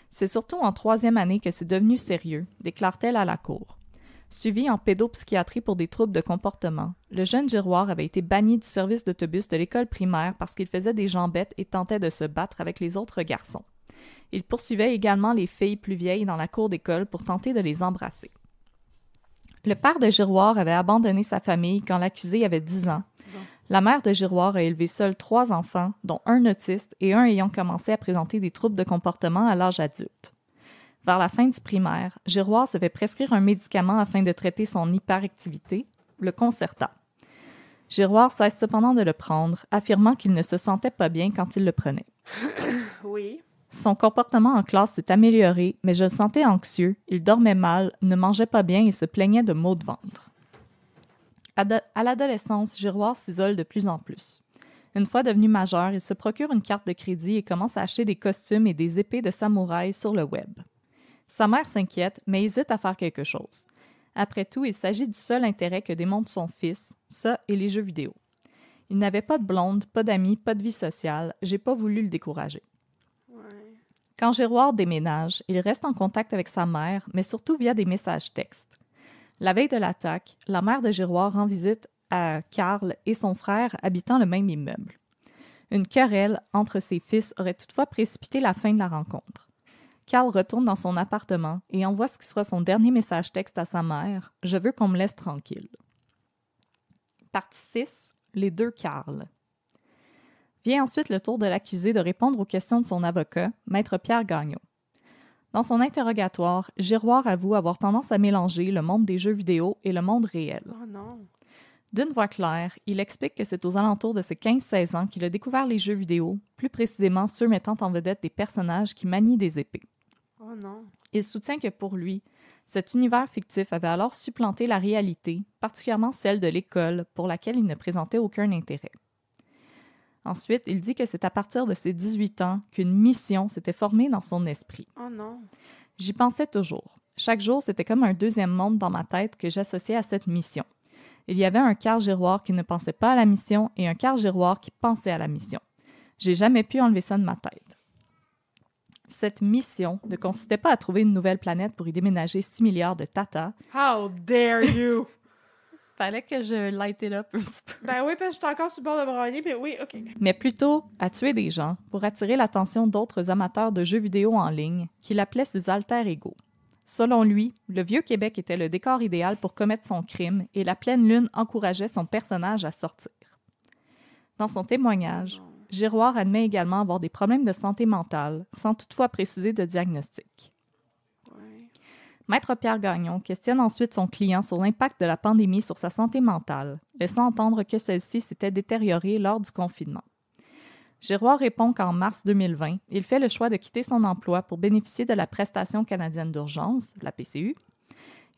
C'est surtout en 3e année que c'est devenu sérieux, déclare-t-elle à la cour. Suivi en pédopsychiatrie pour des troubles de comportement, le jeune Giroir avait été banni du service d'autobus de l'école primaire parce qu'il faisait des jambettes et tentait de se battre avec les autres garçons. Il poursuivait également les filles plus vieilles dans la cour d'école pour tenter de les embrasser. Le père de Giroir avait abandonné sa famille quand l'accusé avait 10 ans. La mère de Giroir a élevé seule 3 enfants, dont un autiste et un ayant commencé à présenter des troubles de comportement à l'âge adulte. Vers la fin du primaire, Giroir se fait prescrire un médicament afin de traiter son hyperactivité, le Concerta. Giroir cesse cependant de le prendre, affirmant qu'il ne se sentait pas bien quand il le prenait. Oui. Son comportement en classe s'est amélioré, mais je le sentais anxieux, il dormait mal, ne mangeait pas bien et se plaignait de maux de ventre. À l'adolescence, Giroir s'isole de plus en plus. Une fois devenu majeur, il se procure une carte de crédit et commence à acheter des costumes et des épées de samouraï sur le web. Sa mère s'inquiète, mais hésite à faire quelque chose. Après tout, il s'agit du seul intérêt que démontre son fils, ça et les jeux vidéo. Il n'avait pas de blonde, pas d'amis, pas de vie sociale, j'ai pas voulu le décourager. Quand Giroir déménage, il reste en contact avec sa mère, mais surtout via des messages textes. La veille de l'attaque, la mère de Giroir rend visite à Karl et son frère habitant le même immeuble. Une querelle entre ses fils aurait toutefois précipité la fin de la rencontre. Karl retourne dans son appartement et envoie ce qui sera son dernier message texte à sa mère « Je veux qu'on me laisse tranquille ». Partie 6. Les deux Karl. Vient ensuite le tour de l'accusé de répondre aux questions de son avocat, Maître Pierre Gagnon. Dans son interrogatoire, Giroir avoue avoir tendance à mélanger le monde des jeux vidéo et le monde réel. Oh non. D'une voix claire, il explique que c'est aux alentours de ses 15-16 ans qu'il a découvert les jeux vidéo, plus précisément ceux mettant en vedette des personnages qui manient des épées. Oh non. Il soutient que pour lui, Cet univers fictif avait alors supplanté la réalité, particulièrement celle de l'école, pour laquelle il ne présentait aucun intérêt. Ensuite, il dit que c'est à partir de ses 18 ans qu'une mission s'était formée dans son esprit. Oh non. J'y pensais toujours. Chaque jour, c'était comme un deuxième monde dans ma tête que j'associais à cette mission. Il y avait un Carl Giroir qui ne pensait pas à la mission et un Carl Giroir qui pensait à la mission. J'ai jamais pu enlever ça de ma tête. Cette mission ne consistait pas à trouver une nouvelle planète pour y déménager 6 milliards de tatas. How dare you! Fallait que je light it up un petit peu. Ben oui, parce que j'étais encore sur le bord de brailler, mais oui, OK. Mais plutôt à tuer des gens pour attirer l'attention d'autres amateurs de jeux vidéo en ligne qu'il appelait ses alter-égaux. Selon lui, le Vieux-Québec était le décor idéal pour commettre son crime et la pleine lune encourageait son personnage à sortir. Dans son témoignage, Giroir admet également avoir des problèmes de santé mentale, sans toutefois préciser de diagnostic. Ouais. Maître Pierre Gagnon questionne ensuite son client sur l'impact de la pandémie sur sa santé mentale, laissant entendre que celle-ci s'était détériorée lors du confinement. Giroir répond qu'en mars 2020, il fait le choix de quitter son emploi pour bénéficier de la prestation canadienne d'urgence, la PCU.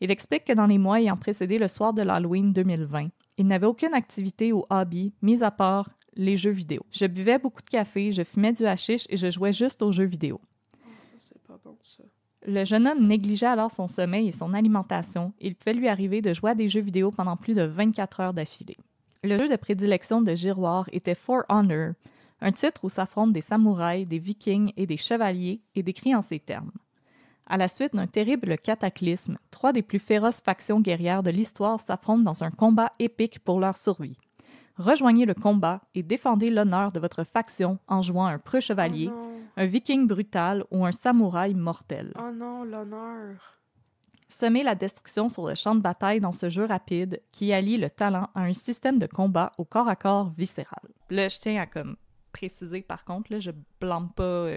Il explique que dans les mois ayant précédé le soir de l'Halloween 2020, il n'avait aucune activité ou hobby, mis à part les jeux vidéo. Je buvais beaucoup de café, je fumais du hashish et je jouais juste aux jeux vidéo. Oh, ça, c'est pas bon, ça. Le jeune homme négligeait alors son sommeil et son alimentation et il pouvait lui arriver de jouer à des jeux vidéo pendant plus de 24 heures d'affilée. Le jeu de prédilection de Giroir était For Honor, un titre où s'affrontent des samouraïs, des vikings et des chevaliers et décrit en ces termes. À la suite d'un terrible cataclysme, 3 des plus féroces factions guerrières de l'histoire s'affrontent dans un combat épique pour leur survie. Rejoignez le combat et défendez l'honneur de votre faction en jouant un preux chevalier, un viking brutal ou un samouraï mortel. Oh non, l'honneur. Semez la destruction sur le champ de bataille dans ce jeu rapide qui allie le talent à un système de combat au corps à corps viscéral. Là, je tiens à préciser par contre, là, je blâme pas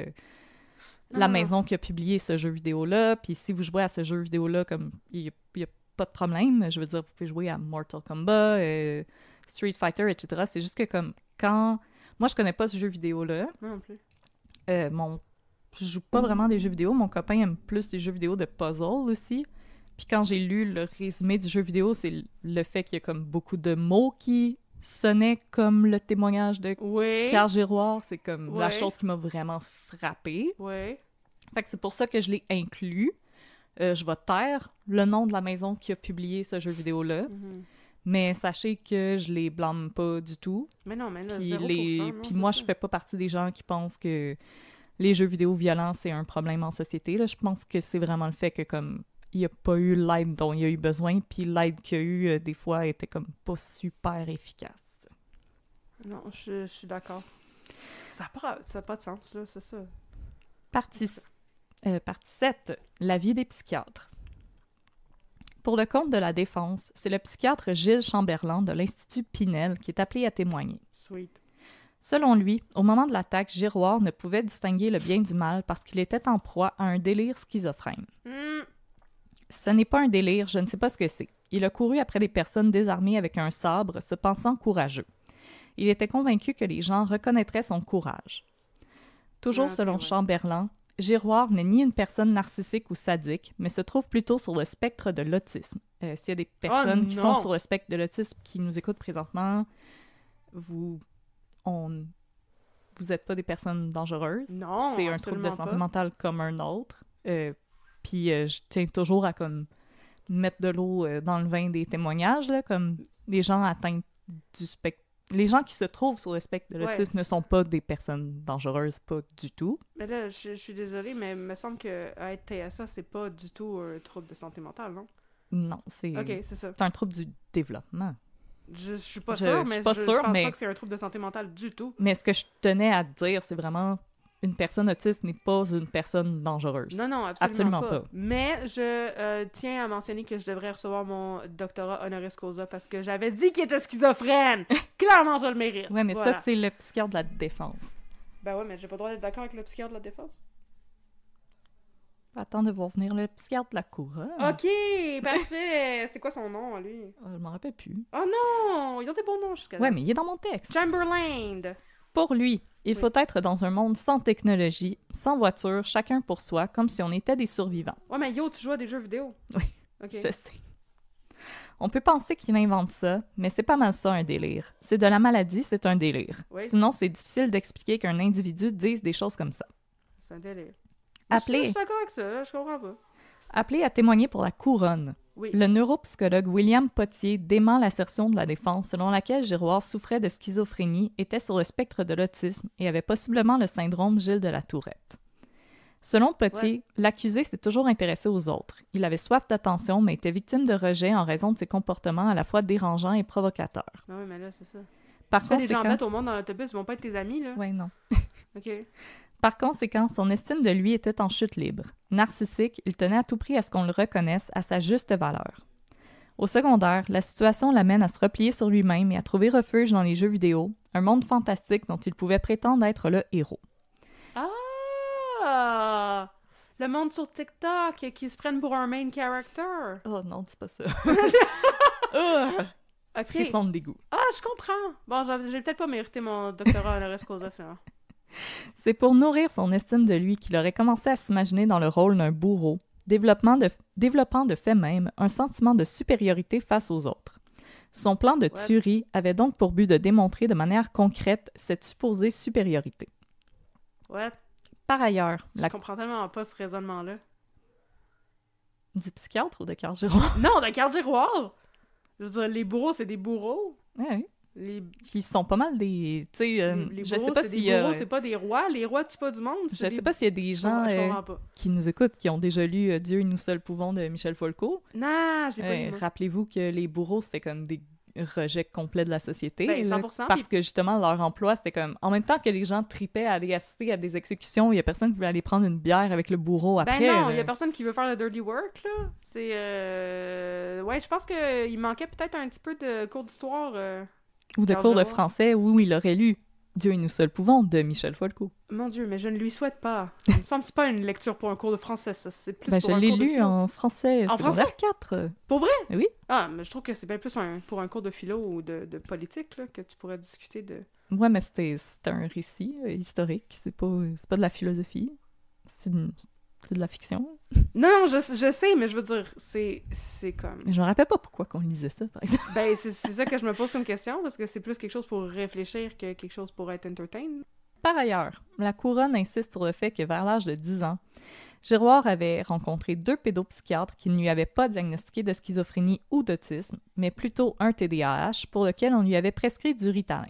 la maison qui a publié ce jeu vidéo-là, puis si vous jouez à ce jeu vidéo-là, comme il y a pas de problème, je veux dire, vous pouvez jouer à Mortal Kombat, Street Fighter, etc. C'est juste que quand... Moi, je connais pas ce jeu vidéo-là. Moi non plus. Je joue pas vraiment des jeux vidéo. Mon copain aime plus les jeux vidéo de puzzle aussi. Puis quand j'ai lu le résumé du jeu vidéo, c'est le fait qu'il y a comme beaucoup de mots qui sonnaient comme le témoignage de Carl Giroir. C'est comme la chose qui m'a vraiment frappée. Ouais. Fait que c'est pour ça que je l'ai inclus. Je vais taire le nom de la maison qui a publié ce jeu vidéo-là. Mm-hmm. Mais sachez que je les blâme pas du tout. Mais non, mais là, puis 0%. Puis moi, je fais pas partie des gens qui pensent que les jeux vidéo violents, c'est un problème en société. Là. Je pense que c'est vraiment le fait que comme il n'y a pas eu l'aide dont il y a eu besoin, puis l'aide qu'il y a eu, des fois, était comme pas super efficace. Non, je suis d'accord. Ça n'a pas de sens, là, c'est ça. Partie 7. La vie des psychiatres. Pour le compte de la défense, c'est le psychiatre Gilles Chamberlain de l'Institut Pinel qui est appelé à témoigner. Sweet. Selon lui, au moment de l'attaque, Giroir ne pouvait distinguer le bien du mal parce qu'il était en proie à un délire schizophrène. Ce n'est pas un délire, je ne sais pas ce que c'est. Il a couru après des personnes désarmées avec un sabre, se pensant courageux. Il était convaincu que les gens reconnaîtraient son courage. Toujours selon Chamberlain, Giroir n'est ni une personne narcissique ou sadique, mais se trouve plutôt sur le spectre de l'autisme. S'il y a des personnes qui sont sur le spectre de l'autisme qui nous écoutent présentement, vous n'êtes pas des personnes dangereuses. Non, c'est un trouble de santé mentale comme un autre. Puis je tiens toujours à mettre de l'eau dans le vin des témoignages, là, comme les gens atteints du spectre. Les gens qui se trouvent sur le spectre de l'autisme ne sont pas des personnes dangereuses, pas du tout. Mais là, je suis désolée, mais il me semble que être TSA, c'est pas du tout un trouble de santé mentale, non? Non, c'est un trouble du développement. Je suis pas sûre, mais je pense pas que c'est un trouble de santé mentale du tout. Mais ce que je tenais à dire, c'est vraiment... Une personne autiste n'est pas une personne dangereuse. Non, absolument pas. Mais je tiens à mentionner que je devrais recevoir mon doctorat honoris causa parce que j'avais dit qu'il était schizophrène. Clairement, je le mérite. Ouais, mais ça, c'est le psychiatre de la défense. Ben ouais, mais j'ai pas le droit d'être d'accord avec le psychiatre de la défense. Attends de voir venir le psychiatre de la couronne. OK, parfait. C'est quoi son nom, lui? Je m'en rappelle plus. Oh non! Ils ont des beaux noms jusqu'à là. Ouais, mais il est dans mon texte. Chamberlain. Pour lui, il faut être dans un monde sans technologie, sans voiture, chacun pour soi, comme si on était des survivants. Ouais, mais yo, tu joues à des jeux vidéo. Oui, OK. je sais. On peut penser qu'il invente ça, mais c'est pas mal ça un délire. C'est de la maladie, c'est un délire. Oui. Sinon, c'est difficile d'expliquer qu'un individu dise des choses comme ça. C'est un délire. Appelé. Je suis d'accord avec ça, là, je comprends pas. Appelé à témoigner pour la couronne, Oui. le neuropsychologue William Potier dément l'assertion de la défense selon laquelle Giroir souffrait de schizophrénie, était sur le spectre de l'autisme et avait possiblement le syndrome Gilles de la Tourette. Selon Potier, l'accusé s'est toujours intéressé aux autres. Il avait soif d'attention, mais était victime de rejet en raison de ses comportements à la fois dérangeants et provocateurs. Ah oui, mais là, c'est ça. Par Si tu fais des conséquent... jambettes au monde dans l'autobus, ils vont pas être tes amis, là. Ouais, non. OK. Par conséquent, son estime de lui était en chute libre. Narcissique, il tenait à tout prix à ce qu'on le reconnaisse à sa juste valeur. Au secondaire, la situation l'amène à se replier sur lui-même et à trouver refuge dans les jeux vidéo, un monde fantastique dont il pouvait prétendre être le héros. Ah! Le monde sur TikTok qui se prennent pour un main character. Oh non, dis pas ça. OK. Frisson de dégoût. Ah, je comprends. Bon, j'ai peut-être pas mérité mon doctorat honoris causa, finalement. C'est pour nourrir son estime de lui qu'il aurait commencé à s'imaginer dans le rôle d'un bourreau, développant de fait même un sentiment de supériorité face aux autres. Son plan de tuerie avait donc pour but de démontrer de manière concrète cette supposée supériorité. What? Par ailleurs, Je comprends tellement pas ce raisonnement-là. Du psychiatre ou de Carl Giroir? Non, de Carl Giroir! Je veux dire, les bourreaux, c'est des bourreaux. Oui. Les... Puis ils sont pas mal des... Tu sais, les je bourreaux, sais pas c'est si... des bourreaux, c'est pas des rois. Les rois tuent pas du monde. Je sais pas s'il y a des gens Je comprends pas. qui nous écoutent, qui ont déjà lu Dieu, nous seuls pouvons de Michel Foucault. Non, je l'ai pas lu. Rappelez-vous que les bourreaux, c'était comme des rejets complets de la société. Ben, 100%. Parce que justement, leur emploi, c'était comme... En même temps que les gens tripaient à aller assister à des exécutions, il y a personne qui voulait aller prendre une bière avec le bourreau après. Ben non, il y a personne qui veut faire le dirty work, là. C'est... Ouais, je pense qu'il manquait peut-être un petit peu de cours d'histoire... Ou de cours de français où il aurait lu Dieu et nous seuls pouvons de Michel Foucault. Mon Dieu, mais je ne lui souhaite pas. Il me semble que c'est pas une lecture pour un cours de français, ça. C'est plus pour je un l'ai cours de lu philo. en français, En secondaire 4. Pour vrai? Oui. Ah, mais je trouve que c'est bien plus pour un cours de philo ou de politique, là, que tu pourrais discuter de... Ouais, mais c'était un récit historique, c'est pas de la philosophie. C'est de la fiction. Non, je sais, mais je veux dire, c'est comme... Je me rappelle pas pourquoi qu'on lisait ça, par exemple. Ben, c'est ça que je me pose comme question, parce que c'est plus quelque chose pour réfléchir que quelque chose pour être entertain. Par ailleurs, la couronne insiste sur le fait que vers l'âge de 10 ans, Giroir avait rencontré 2 pédopsychiatres qui ne lui avaient pas diagnostiqué de schizophrénie ou d'autisme, mais plutôt un TDAH pour lequel on lui avait prescrit du Ritalin.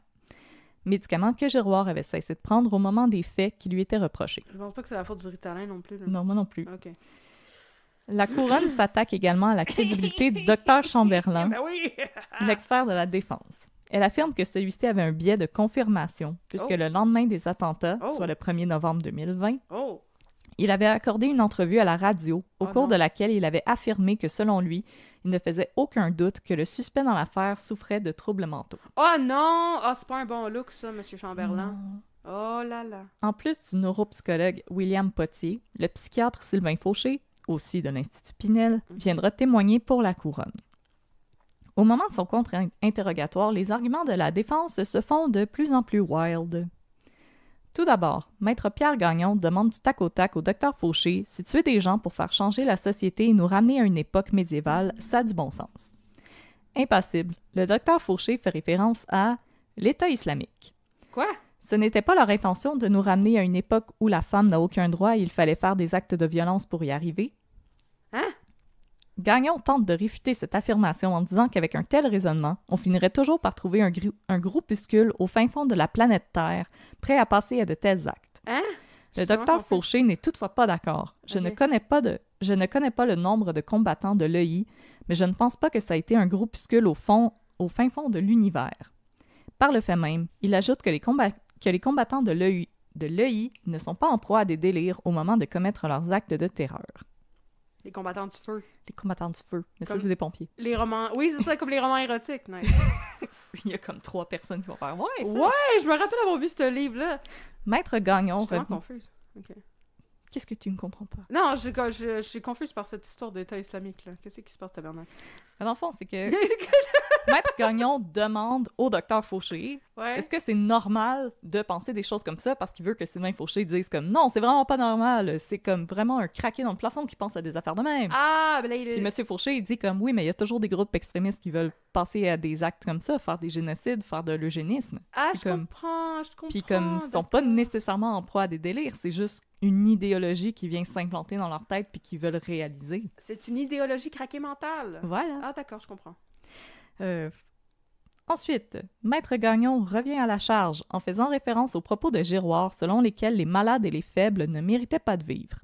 Médicament que Giroir avait cessé de prendre au moment des faits qui lui étaient reprochés. Je pense pas que c'est la faute du Ritalin non plus. Là. Non, moi non plus. OK. La couronne s'attaque également à la crédibilité du docteur Chamberlain, Ben oui! l'expert de la défense. Elle affirme que celui-ci avait un biais de confirmation, puisque le lendemain des attentats, soit le 1er novembre 2020, il avait accordé une entrevue à la radio, au cours de laquelle il avait affirmé que, selon lui, il ne faisait aucun doute que le suspect dans l'affaire souffrait de troubles mentaux. Oh non! Ah, c'est pas un bon look, ça, M. Chamberlain. Non. Oh là là. En plus du neuropsychologue William Potier, le psychiatre Sylvain Fauché, aussi de l'Institut Pinel, viendra témoigner pour la couronne. Au moment de son contre-interrogatoire, les arguments de la défense se font de plus en plus wild. Tout d'abord, Maître Pierre Gagnon demande du tac au tac au docteur Fauché si tuer des gens pour faire changer la société et nous ramener à une époque médiévale, ça a du bon sens. Impassible, le docteur Fauché fait référence à l'État islamique. Quoi? Ce n'était pas leur intention de nous ramener à une époque où la femme n'a aucun droit et il fallait faire des actes de violence pour y arriver. Hein? Gagnon tente de réfuter cette affirmation en disant qu'avec un tel raisonnement, on finirait toujours par trouver un groupuscule au fin fond de la planète Terre, prêt à passer à de tels actes. Hein? Le docteur Fauché n'est toutefois pas d'accord. Je ne connais pas le nombre de combattants de l'EI, mais je ne pense pas que ça a été un groupuscule au fin fond de l'univers. Par le fait même, il ajoute que les combattants de l'EI ne sont pas en proie à des délires au moment de commettre leurs actes de terreur. Les combattants du feu. Les combattants du feu. Mais comme ça, c'est des pompiers. Les romans... Oui, c'est ça, comme les romans érotiques. Nice. Il y a comme 3 personnes qui vont faire « Ouais, ça! » Ouais, je me rappelle avoir vu ce livre-là. Maître Gagnon... Je suis vraiment confuse. Okay. Qu'est-ce que tu ne comprends pas? Non, je suis confuse par cette histoire d'État islamique, là. Qu'est-ce qui se passe, tabarnak? Dans le fond, c'est que... Maître Gagnon demande au docteur Fauché Ouais. est-ce que c'est normal de penser des choses comme ça parce qu'il veut que Sylvain Fauché dise comme non, c'est vraiment pas normal, c'est comme vraiment un craqué dans le plafond qui pense à des affaires de même. Ah, ben là, il Puis est... Monsieur Fauché, il dit comme oui, mais il y a toujours des groupes extrémistes qui veulent passer à des actes comme ça, faire des génocides, faire de l'eugénisme. Ah, C'est je comme- comprends, je comprends. Puis comme ils sont pas d'accord. nécessairement en proie à des délires, c'est juste une idéologie qui vient s'implanter dans leur tête puis qu'ils veulent réaliser. C'est une idéologie craquée mentale. Voilà. Ah, d'accord, je comprends. Ensuite, Maître Gagnon revient à la charge en faisant référence aux propos de Giroir selon lesquels les malades et les faibles ne méritaient pas de vivre.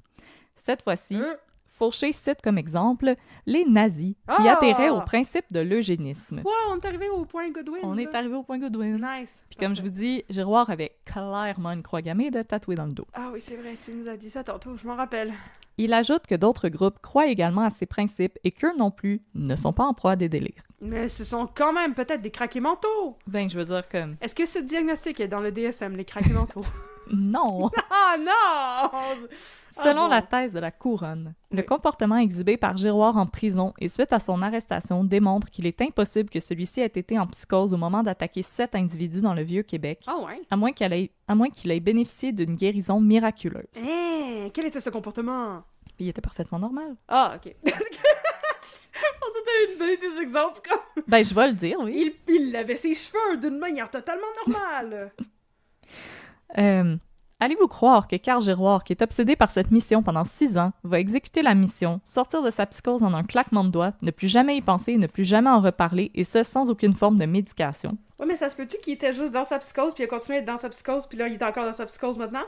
Cette fois-ci, Fauché cite comme exemple les nazis qui Ah! adhéraient au principe de l'eugénisme. Wow, on est arrivé au point Godwin. On est là. arrivé au point Godwin. Nice. Puis comme je vous dis, Giroir avait clairement une croix gammée de tatouée dans le dos. Ah oui, c'est vrai, tu nous as dit ça tantôt, je m'en rappelle. Il ajoute que d'autres groupes croient également à ces principes et qu'eux non plus ne sont pas en proie à des délires. Mais ce sont quand même peut-être des craqués mentaux. Ben, je veux dire comme... Est-ce que ce diagnostic est dans le DSM, les craqués mentaux? Non! Ah non! Selon bon. la thèse de la Couronne, le Oui. comportement exhibé par Giroir en prison et suite à son arrestation démontre qu'il est impossible que celui-ci ait été en psychose au moment d'attaquer 7 individus dans le Vieux-Québec, Ah ouais? à moins qu'il ait bénéficié d'une guérison miraculeuse. Hein, quel était ce comportement? Puis il était parfaitement normal. Ah, ok. Je pensais que t'allais nous donner des exemples comme... Ben, je vais le dire, oui. Il lavait ses cheveux d'une manière totalement normale. Allez-vous croire que Carl Giroir, qui est obsédé par cette mission pendant 6 ans, va exécuter la mission, sortir de sa psychose en un claquement de doigts, ne plus jamais y penser et ne plus jamais en reparler, et ce, sans aucune forme de médication? Ouais, mais ça se peut-tu qu'il était juste dans sa psychose, puis il a continué à être dans sa psychose, puis là, il est encore dans sa psychose maintenant?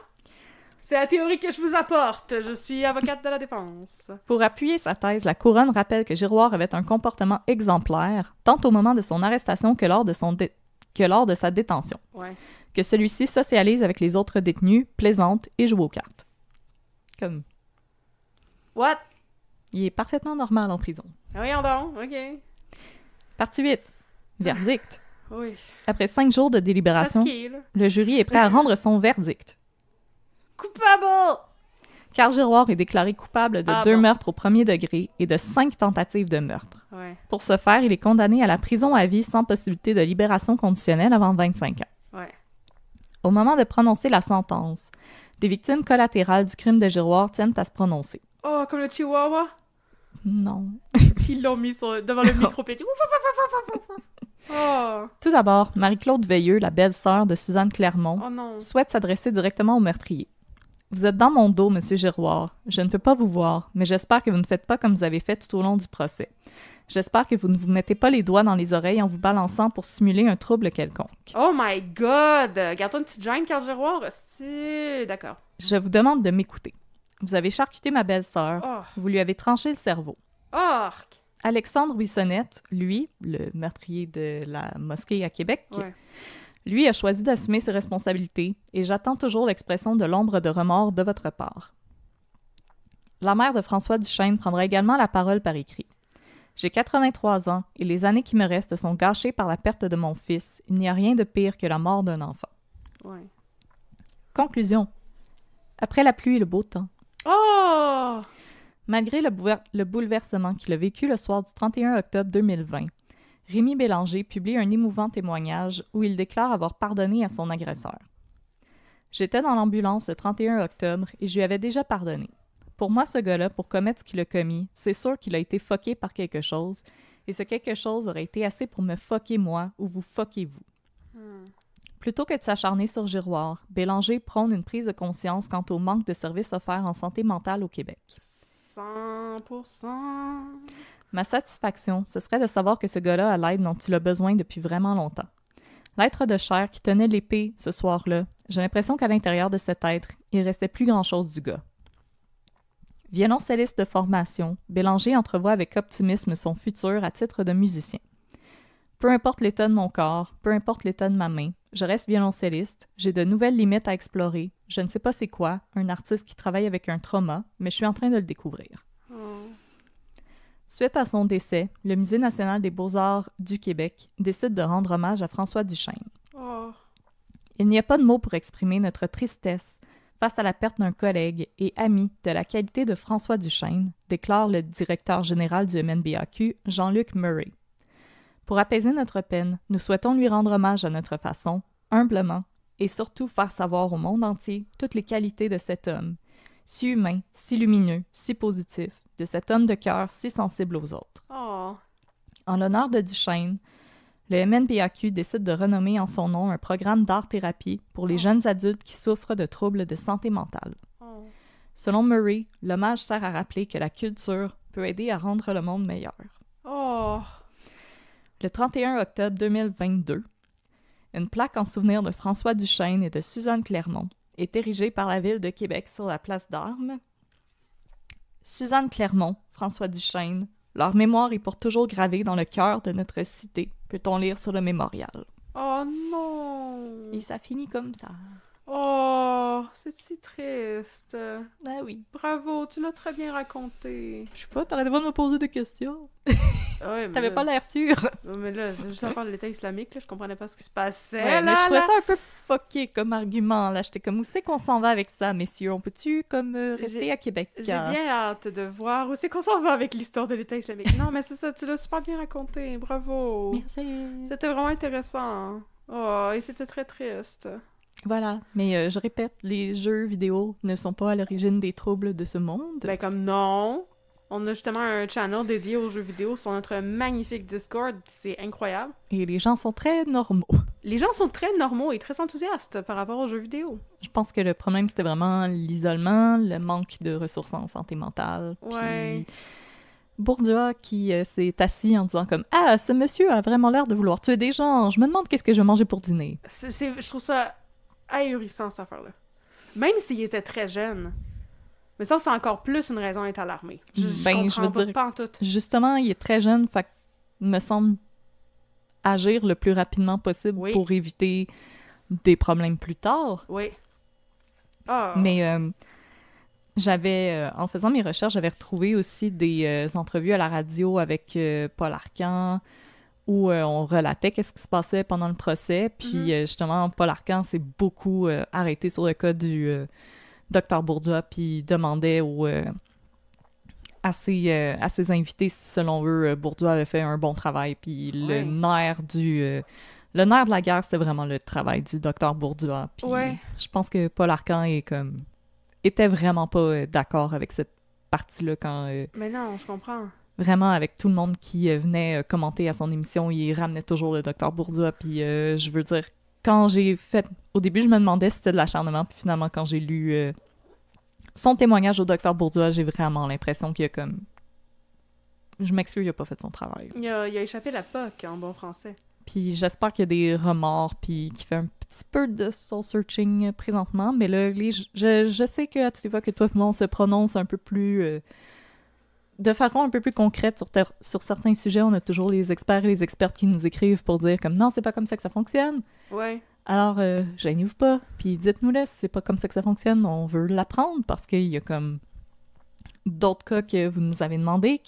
C'est la théorie que je vous apporte. Je suis avocate de la défense. Pour appuyer sa thèse, la Couronne rappelle que Giroir avait un comportement exemplaire, tant au moment de son arrestation que lors de sa détention. Ouais. Que celui-ci socialise avec les autres détenus, plaisante et joue aux cartes. Comme, What? il est parfaitement normal en prison. Voyons donc, ok. Partie 8. Verdict. Oui. Après 5 jours de délibération, Fatigué, là. le jury est prêt à rendre son verdict. Coupable! Carl Giroir est déclaré coupable de Ah 2 bon. meurtres au premier degré et de 5 tentatives de meurtre. Ouais, Pour ce faire, il est condamné à la prison à vie sans possibilité de libération conditionnelle avant 25 ans. ouais. Au moment de prononcer la sentence, des victimes collatérales du crime de Giroir tiennent à se prononcer. Oh, comme le chihuahua? Non. Ils l'ont mis devant le micro pété. Oh, Tout d'abord, Marie-Claude Veilleux, la belle-sœur de Suzanne Clermont, oh non. souhaite s'adresser directement au meurtrier. Vous êtes dans mon dos, monsieur Giroir. Je ne peux pas vous voir, mais j'espère que vous ne faites pas comme vous avez fait tout au long du procès. J'espère que vous ne vous mettez pas les doigts dans les oreilles en vous balançant pour simuler un trouble quelconque. Oh my god! Garde-toi une petite gêne, Carl Giroir, hostie. D'accord. Je vous demande de m'écouter. Vous avez charcuté ma belle-sœur. Oh, Vous lui avez tranché le cerveau. arc! Alexandre Bissonnette, lui, le meurtrier de la mosquée à Québec, Ouais. lui a choisi d'assumer ses responsabilités et j'attends toujours l'expression de l'ombre de remords de votre part. La mère de François Duchesne prendra également la parole par écrit. J'ai 83 ans et les années qui me restent sont gâchées par la perte de mon fils. Il n'y a rien de pire que la mort d'un enfant. Ouais. Conclusion. Après la pluie et le beau temps, Oh! malgré le bouleversement qu'il a vécu le soir du 31 octobre 2020, Rémi Bélanger publie un émouvant témoignage où il déclare avoir pardonné à son agresseur. J'étais dans l'ambulance le 31 octobre et je lui avais déjà pardonné. Pour moi, ce gars-là, pour commettre ce qu'il a commis, c'est sûr qu'il a été fucké par quelque chose, et ce quelque chose aurait été assez pour me fucker moi ou vous fucker vous. Plutôt que de s'acharner sur Giroir, Bélanger prône une prise de conscience quant au manque de services offerts en santé mentale au Québec. 100%. Ma satisfaction, ce serait de savoir que ce gars-là a l'aide dont il a besoin depuis vraiment longtemps. L'être de chair qui tenait l'épée ce soir-là, j'ai l'impression qu'à l'intérieur de cet être, il restait plus grand-chose du gars. Violoncelliste de formation, Bélanger entrevoit avec optimisme son futur à titre de musicien. Peu importe l'état de mon corps, peu importe l'état de ma main, je reste violoncelliste, j'ai de nouvelles limites à explorer, je ne sais pas c'est quoi, un artiste qui travaille avec un trauma, mais je suis en train de le découvrir. Oh. Suite à son décès, le Musée national des beaux-arts du Québec décide de rendre hommage à François Duchesne. Oh. Il n'y a pas de mots pour exprimer notre tristesse face à la perte d'un collègue et ami de la qualité de François Duchesne, déclare le directeur général du MNBAQ, Jean-Luc Murray. Pour apaiser notre peine, nous souhaitons lui rendre hommage à notre façon, humblement, et surtout faire savoir au monde entier toutes les qualités de cet homme, si humain, si lumineux, si positif, de cet homme de cœur si sensible aux autres. Oh. En l'honneur de Duchesne, le MNPAQ décide de renommer en son nom un programme d'art-thérapie pour les jeunes adultes qui souffrent de troubles de santé mentale. Oh. Selon Murray, l'hommage sert à rappeler que la culture peut aider à rendre le monde meilleur. Oh. Le 31 octobre 2022, une plaque en souvenir de François Duchesne et de Suzanne Clermont est érigée par la Ville de Québec sur la place d'Armes. Suzanne Clermont, François Duchesne, leur mémoire est pour toujours gravée dans le cœur de notre cité, peut-on lire sur le mémorial. Oh non! Et ça finit comme ça. Oh, c'est si triste. Ah oui. Bravo, tu l'as très bien raconté. Je sais pas, t'arrêtais pas de me poser des questions. Ouais, mais T'avais là- pas l'air sûr. Ouais, mais là, c'est juste à part de l'État islamique, là, je comprenais pas ce qui se passait. Ouais, mais là, je trouvais là. ça un peu fucké comme argument. Là, j'étais comme, où c'est qu'on s'en va avec ça, messieurs? On peut-tu, comme, rester à Québec? J'ai bien hâte de voir où c'est qu'on s'en va avec l'histoire de l'État islamique. Non, mais c'est ça, tu l'as super bien raconté. Bravo. Merci. C'était vraiment intéressant. Oh, et c'était très triste. Voilà. Mais je répète, les jeux vidéo ne sont pas à l'origine des troubles de ce monde. Ben comme non. On a justement un channel dédié aux jeux vidéo sur notre magnifique Discord. C'est incroyable. Et les gens sont très normaux. Les gens sont très normaux et très enthousiastes par rapport aux jeux vidéo. Je pense que le problème, c'était vraiment l'isolement, le manque de ressources en santé mentale. Ouais. Puis Bourdieu qui s'est assis en disant comme « Ah, ce monsieur a vraiment l'air de vouloir tuer des gens. Je me demande qu'est-ce que je vais manger pour dîner. » Je trouve ça ahurissant, cette affaire-là. Même s'il était très jeune. Mais ça, c'est encore plus une raison d'être alarmé. Je Ben, je comprends veux dire- pas en tout. Justement, il est très jeune, fait que me semble agir le plus rapidement possible Oui. pour éviter des problèmes plus tard. Oui. Ah. Mais en faisant mes recherches, j'avais retrouvé aussi des entrevues à la radio avec Paul Arcand où on relatait qu'est-ce qui se passait pendant le procès. Puis justement, Paul Arcand s'est beaucoup arrêté sur le cas du Dr Bourdieu, puis demandait à ses invités si, selon eux, Bourdieu avait fait un bon travail. Puis Ouais. le nerf de la guerre, c'était vraiment le travail du Dr Bourdieu. Puis Ouais. je pense que Paul Arcand était vraiment pas d'accord avec cette partie-là quand Mais non, je comprends. vraiment avec tout le monde qui venait commenter à son émission, il ramenait toujours le Dr Bourdieu. Puis je veux dire, quand j'ai fait... Au début, je me demandais si c'était de l'acharnement, puis finalement, quand j'ai lu son témoignage au Dr Bourdieu, j'ai vraiment l'impression qu'il a comme... Je m'excuse, il a pas fait son travail. Il a échappé la POC en bon français. Puis j'espère qu'il y a des remords, puis qu'il fait un petit peu de soul-searching présentement, mais là, je sais que à toutes les fois que toi et moi, on se prononce un peu plus... de façon un peu plus concrète sur certains sujets, on a toujours les experts et les expertes qui nous écrivent pour dire comme « Non, c'est pas comme ça que ça fonctionne! » Ouais. Alors, gênez-vous pas, puis dites-nous-le si c'est pas comme ça que ça fonctionne, on veut l'apprendre, parce qu'il y a comme d'autres cas que vous nous avez demandé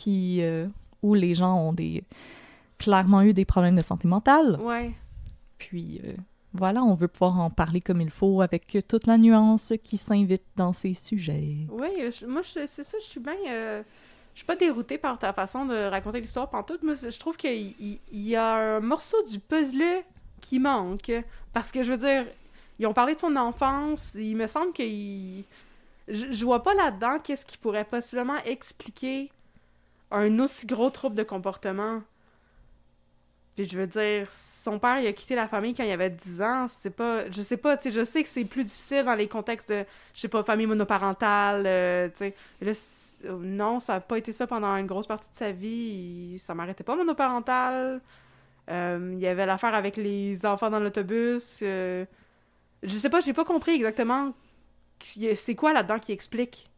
où les gens ont clairement eu des problèmes de santé mentale. Ouais. Puis voilà, on veut pouvoir en parler comme il faut avec toute la nuance qui s'invite dans ces sujets. Oui, c'est ça, je suis bien... je suis pas déroutée par ta façon de raconter l'histoire pantoute. Moi, je trouve qu'il y a un morceau du puzzle qui manque. Parce que, je veux dire, ils ont parlé de son enfance. Il me semble que... Je vois pas là-dedans qu'est-ce qui pourrait possiblement expliquer un aussi gros trouble de comportement. Puis je veux dire, son père, il a quitté la famille quand il avait 10 ans. C'est pas... Je sais pas, tu sais, je sais que c'est plus difficile dans les contextes de, je sais pas, famille monoparentale, tu sais. Là, non, ça a pas été ça pendant une grosse partie de sa vie. Ça m'arrêtait pas monoparental. Il y avait l'affaire avec les enfants dans l'autobus. Je sais pas, j'ai pas compris exactement c'est quoi là-dedans qui explique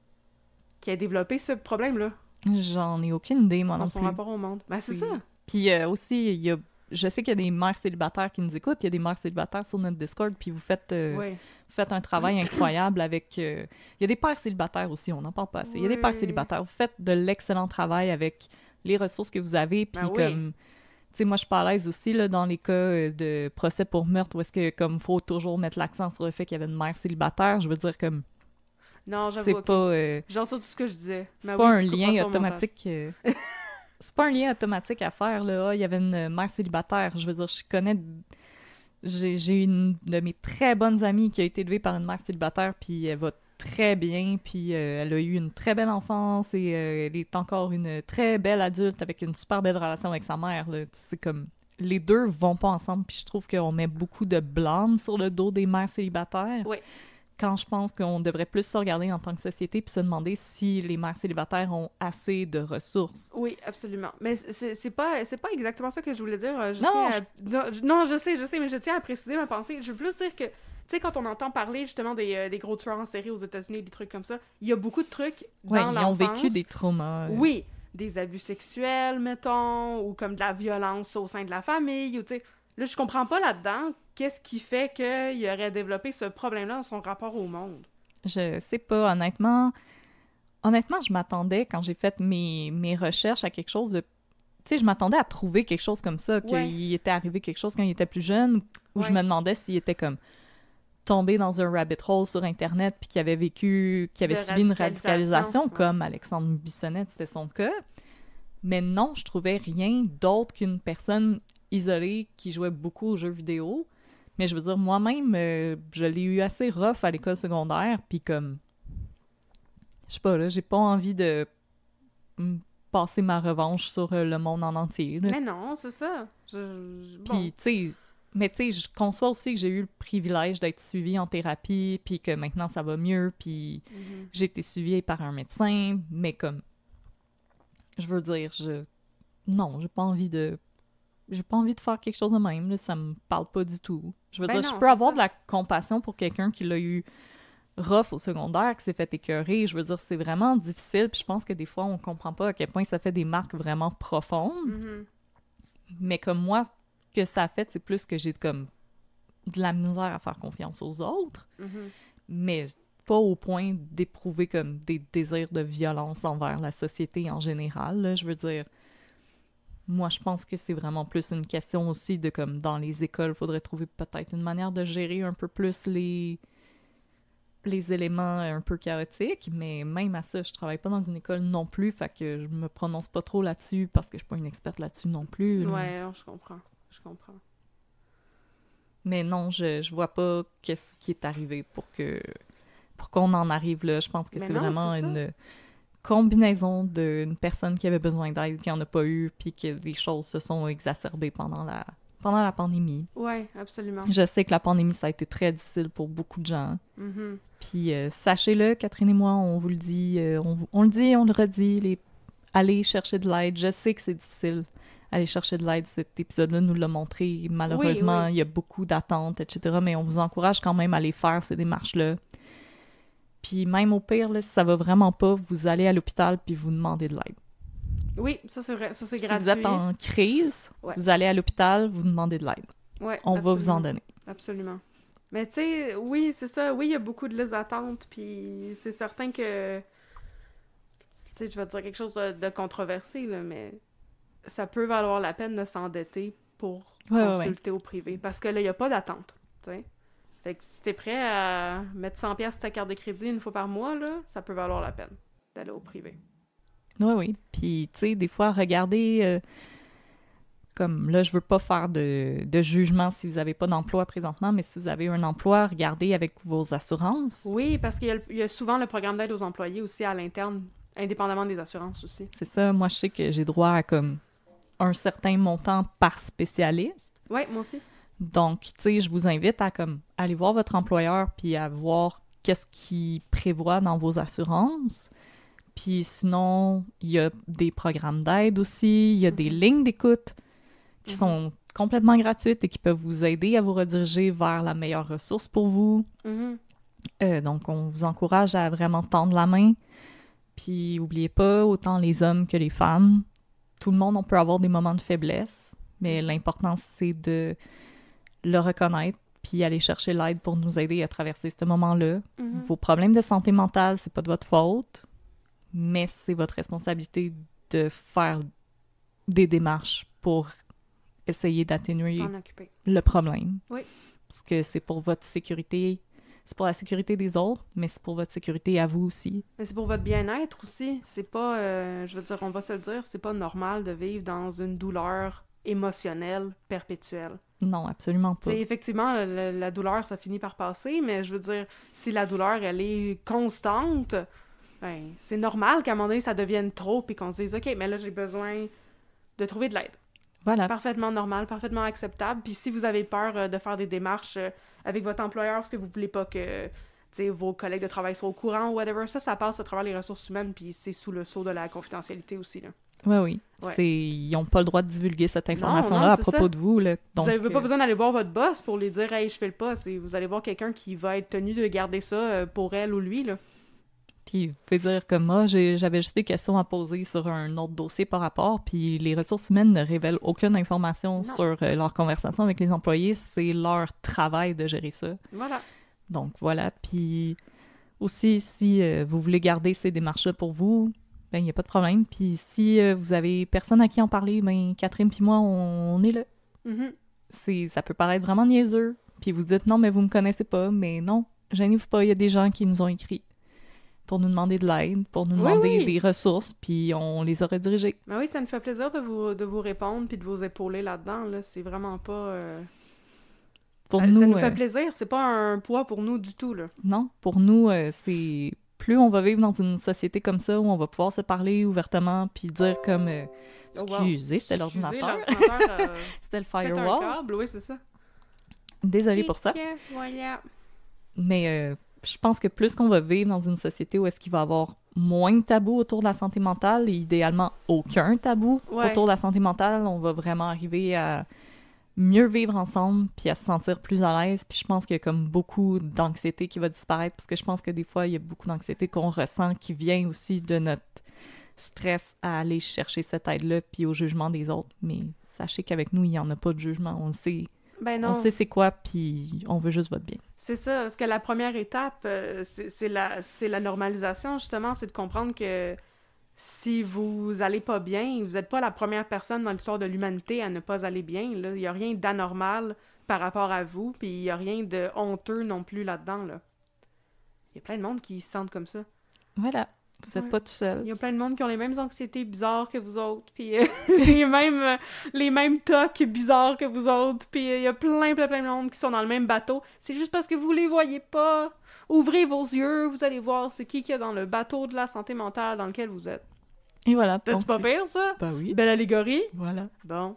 qu'il a développé ce problème-là J'en ai aucune idée, moi non dans son plus. rapport au monde. Ben, c'est ça. Puis aussi, je sais qu'il y a des mères célibataires qui nous écoutent, il y a des mères célibataires sur notre Discord, puis vous faites un travail incroyable avec... il y a des pères célibataires aussi, on n'en parle pas assez. Il y a des pères célibataires, vous faites de l'excellent travail avec les ressources que vous avez, puis comme... Tu sais, moi, je suis pas à l'aise aussi, là, dans les cas de procès pour meurtre, où est-ce que, comme, faut toujours mettre l'accent sur le fait qu'il y avait une mère célibataire, je veux dire, comme... Non, j'avoue. C'est pas... J'en sais tout ce que je disais. c'est pas un lien automatique... c'est pas un lien automatique à faire, là. Ah, il y avait une mère célibataire. Je veux dire, je connais... J'ai une de mes très bonnes amies qui a été élevée par une mère célibataire, puis elle va très bien, puis elle a eu une très belle enfance, et elle est encore une très belle adulte avec une super belle relation avec sa mère, là. C'est comme... Les deux vont pas ensemble, puis je trouve qu'on met beaucoup de blâme sur le dos des mères célibataires. Oui. Quand je pense qu'on devrait plus se regarder en tant que société puis se demander si les mères célibataires ont assez de ressources. Oui, absolument. Mais c'est pas exactement ça que je voulais dire. Non, je sais, mais je tiens à préciser ma pensée. Je veux plus dire que, tu sais, quand on entend parler justement des gros tueurs en série aux États-Unis, des trucs comme ça, il y a beaucoup de trucs dans l'enfance. Ils ont vécu des traumas. Oui, des abus sexuels, mettons, ou comme de la violence au sein de la famille, ou tu sais... Là, je comprends pas là-dedans qu'est-ce qui fait qu'il aurait développé ce problème-là dans son rapport au monde. Je sais pas, honnêtement. Honnêtement, je m'attendais, quand j'ai fait mes recherches, à quelque chose de... Tu sais, je m'attendais à trouver quelque chose comme ça, qu'il était arrivé quelque chose quand il était plus jeune, où je me demandais s'il était comme tombé dans un rabbit hole sur Internet, puis qu'il avait subi une radicalisation, comme Alexandre Bissonnette, c'était son cas. Mais non, je trouvais rien d'autre qu'une personne isolée qui jouait beaucoup aux jeux vidéo. Mais je veux dire, moi-même, je l'ai eu assez rough à l'école secondaire, puis comme... Je sais pas, là, j'ai pas envie de passer ma revanche sur le monde en entier, là. Mais non, c'est ça. Puis, tu sais... Mais tu sais, je conçois aussi que j'ai eu le privilège d'être suivie en thérapie, puis que maintenant ça va mieux, puis j'ai été suivie par un médecin, mais comme... Je veux dire, non, j'ai pas envie de faire quelque chose de même, là, ça me parle pas du tout. Je veux dire, je peux avoir de la compassion pour quelqu'un qui l'a eu rough au secondaire, qui s'est fait écœurer. Je veux dire, c'est vraiment difficile, puis je pense que des fois, on comprend pas à quel point ça fait des marques vraiment profondes. Mais comme moi, ce que ça a fait, c'est plus que j'ai comme de la misère à faire confiance aux autres, mais pas au point d'éprouver comme des désirs de violence envers la société en général, là. Je veux dire... Moi, je pense que c'est vraiment plus une question aussi de comme dans les écoles, il faudrait trouver peut-être une manière de gérer un peu plus les éléments un peu chaotiques, mais même à ça, je travaille pas dans une école non plus, fait que je me prononce pas trop là-dessus parce que je suis pas une experte là-dessus non plus. Ouais, non, je comprends. Mais non, je vois pas qu'est-ce qui est arrivé pour qu'on en arrive là. Je pense que c'est vraiment une combinaison d'une personne qui avait besoin d'aide, qui en a pas eu, puis que les choses se sont exacerbées pendant la pandémie. Oui, absolument. Je sais que la pandémie, ça a été très difficile pour beaucoup de gens. Puis sachez-le, Catherine et moi, on vous le dit, on le dit, on le redit, allez chercher de l'aide. Je sais que c'est difficile, aller chercher de l'aide. Cet épisode-là nous l'a montré. Malheureusement, il y a beaucoup d'attentes, etc., mais on vous encourage quand même à aller faire ces démarches-là. Puis même au pire, là, si ça va vraiment pas, vous allez à l'hôpital puis vous demandez de l'aide. Oui, ça c'est vrai, ça c'est gratuit. Si vous êtes en crise, vous allez à l'hôpital, vous demandez de l'aide. Ouais, on va vous en donner. Absolument. Mais tu sais, oui, c'est ça. Oui, il y a beaucoup de listes d'attente, puis c'est certain que... Tu sais, je vais te dire quelque chose de controversé, là, mais ça peut valoir la peine de s'endetter pour consulter au privé. Parce que là, il n'y a pas d'attente, tu sais. Fait que si t'es prêt à mettre 100$ sur ta carte de crédit une fois par mois, là, ça peut valoir la peine d'aller au privé. Oui. Puis, tu sais, des fois, regardez... comme là, je veux pas faire de jugement si vous n'avez pas d'emploi présentement, mais si vous avez un emploi, regardez avec vos assurances. Oui, parce qu'il y a souvent le programme d'aide aux employés aussi à l'interne, indépendamment des assurances aussi. C'est ça. Moi, je sais que j'ai droit à comme un certain montant par spécialiste. Oui, moi aussi. Donc, tu sais, je vous invite à comme aller voir votre employeur puis à voir qu'est-ce qu'il prévoit dans vos assurances. Puis sinon, il y a des programmes d'aide aussi, il y a des lignes d'écoute qui sont complètement gratuites et qui peuvent vous aider à vous rediriger vers la meilleure ressource pour vous. Donc, on vous encourage à vraiment tendre la main. Puis, n'oubliez pas, autant les hommes que les femmes, tout le monde, on peut avoir des moments de faiblesse, mais l'important, c'est de le reconnaître puis aller chercher l'aide pour nous aider à traverser ce moment-là. Vos problèmes de santé mentale, c'est pas de votre faute, mais c'est votre responsabilité de faire des démarches pour essayer d'atténuer le problème. Oui. Parce que c'est pour votre sécurité, c'est pour la sécurité des autres, mais c'est pour votre sécurité à vous aussi. Mais c'est pour votre bien-être aussi. C'est pas, je veux dire, on va se le dire, c'est pas normal de vivre dans une douleur émotionnelle perpétuelle. Non, absolument pas. T'sais, effectivement, la douleur, ça finit par passer, mais je veux dire, si la douleur, elle est constante, ben, c'est normal qu'à un moment donné, ça devienne trop, puis qu'on se dise, OK, mais là, j'ai besoin de trouver de l'aide. Voilà. Parfaitement normal, parfaitement acceptable. Puis si vous avez peur de faire des démarches avec votre employeur parce que vous voulez pas que vos collègues de travail soient au courant ou whatever, ça passe à travers les ressources humaines, puis c'est sous le sceau de la confidentialité aussi, là. Oui. Ouais. Ils n'ont pas le droit de divulguer cette information-là non, à propos de vous. Là. Donc, vous n'avez pas besoin d'aller voir votre boss pour lui dire « Hey, je fais le pas ». Vous allez voir quelqu'un qui va être tenu de garder ça pour elle ou lui, là. Puis vous pouvez dire comme moi, j'avais juste des questions à poser sur un autre dossier par rapport, puis les ressources humaines ne révèlent aucune information sur leur conversation avec les employés. C'est leur travail de gérer ça. Voilà. Donc voilà. Puis aussi, si vous voulez garder ces démarches-là pour vous, ben il n'y a pas de problème. Puis si vous avez personne à qui en parler, ben Catherine puis moi, on est là. Mm-hmm. Ça peut paraître vraiment niaiseux. Puis vous dites non, mais vous me connaissez pas. Mais non, gênez-vous pas, il y a des gens qui nous ont écrit pour nous demander de l'aide, pour nous demander des ressources, puis on les aurait dirigées. Ben oui, ça me fait plaisir de vous répondre puis de vous épauler là-dedans. Là. C'est vraiment pas... Ça nous fait plaisir, c'est pas un poids pour nous du tout, là. Non, pour nous, c'est... Plus on va vivre dans une société comme ça, où on va pouvoir se parler ouvertement, puis dire comme... Excusez, c'était l'ordinateur. C'était le firewall. Un câble, oui, c'est ça. Désolée pour ça. Voilà. Mais je pense que plus qu'on va vivre dans une société où est-ce qu'il va y avoir moins de tabous autour de la santé mentale, et idéalement aucun tabou autour de la santé mentale, on va vraiment arriver à mieux vivre ensemble, puis à se sentir plus à l'aise. Puis je pense qu'il y a comme beaucoup d'anxiété qui va disparaître, parce que je pense que des fois, il y a beaucoup d'anxiété qu'on ressent qui vient aussi de notre stress à aller chercher cette aide-là, puis au jugement des autres. Mais sachez qu'avec nous, il n'y en a pas de jugement. On sait, on sait c'est quoi, puis on veut juste votre bien. C'est ça, parce que la première étape, c'est la normalisation, justement, c'est de comprendre que si vous allez pas bien, vous n'êtes pas la première personne dans l'histoire de l'humanité à ne pas aller bien. Il n'y a rien d'anormal par rapport à vous, puis il n'y a rien de honteux non plus là-dedans. Là. Il y a plein de monde qui se sentent comme ça. Voilà, vous n'êtes pas tout seul. Il y a plein de monde qui ont les mêmes anxiétés bizarres que vous autres, puis les mêmes tocs bizarres que vous autres, puis il y a plein de monde qui sont dans le même bateau. C'est juste parce que vous les voyez pas. Ouvrez vos yeux, vous allez voir c'est qui y a dans le bateau de la santé mentale dans lequel vous êtes. Et voilà. T'as-tu pas pire, ça? Ben oui. Belle allégorie. Voilà. Bon.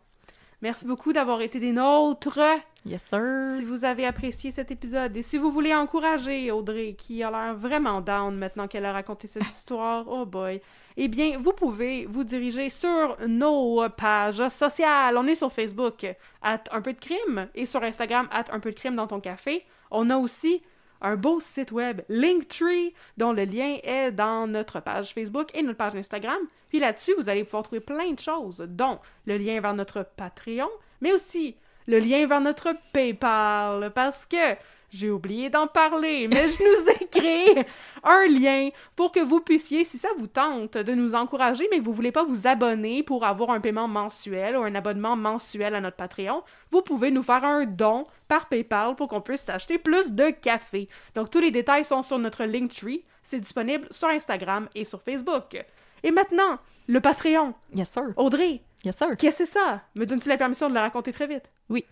Merci beaucoup d'avoir été des nôtres. Yes, sir. Si vous avez apprécié cet épisode et si vous voulez encourager Audrey, qui a l'air vraiment down maintenant qu'elle a raconté cette histoire, oh boy, eh bien, vous pouvez vous diriger sur nos pages sociales. On est sur Facebook, @unpeudecrime, et sur Instagram, @unpeudecrime dans ton café. On a aussi un beau site web, Linktree, dont le lien est dans notre page Facebook et notre page Instagram. Puis là-dessus, vous allez pouvoir trouver plein de choses, dont le lien vers notre Patreon, mais aussi le lien vers notre PayPal, parce que j'ai oublié d'en parler, mais je nous ai créé un lien pour que vous puissiez, si ça vous tente de nous encourager, mais que vous voulez pas vous abonner pour avoir un paiement mensuel ou un abonnement mensuel à notre Patreon, vous pouvez nous faire un don par PayPal pour qu'on puisse s'acheter plus de café. Donc tous les détails sont sur notre Linktree, c'est disponible sur Instagram et sur Facebook. Et maintenant, le Patreon. Yes, sir. Audrey. Yes, sir. Qu'est-ce que c'est ça? Me donnes-tu la permission de le raconter très vite? Oui.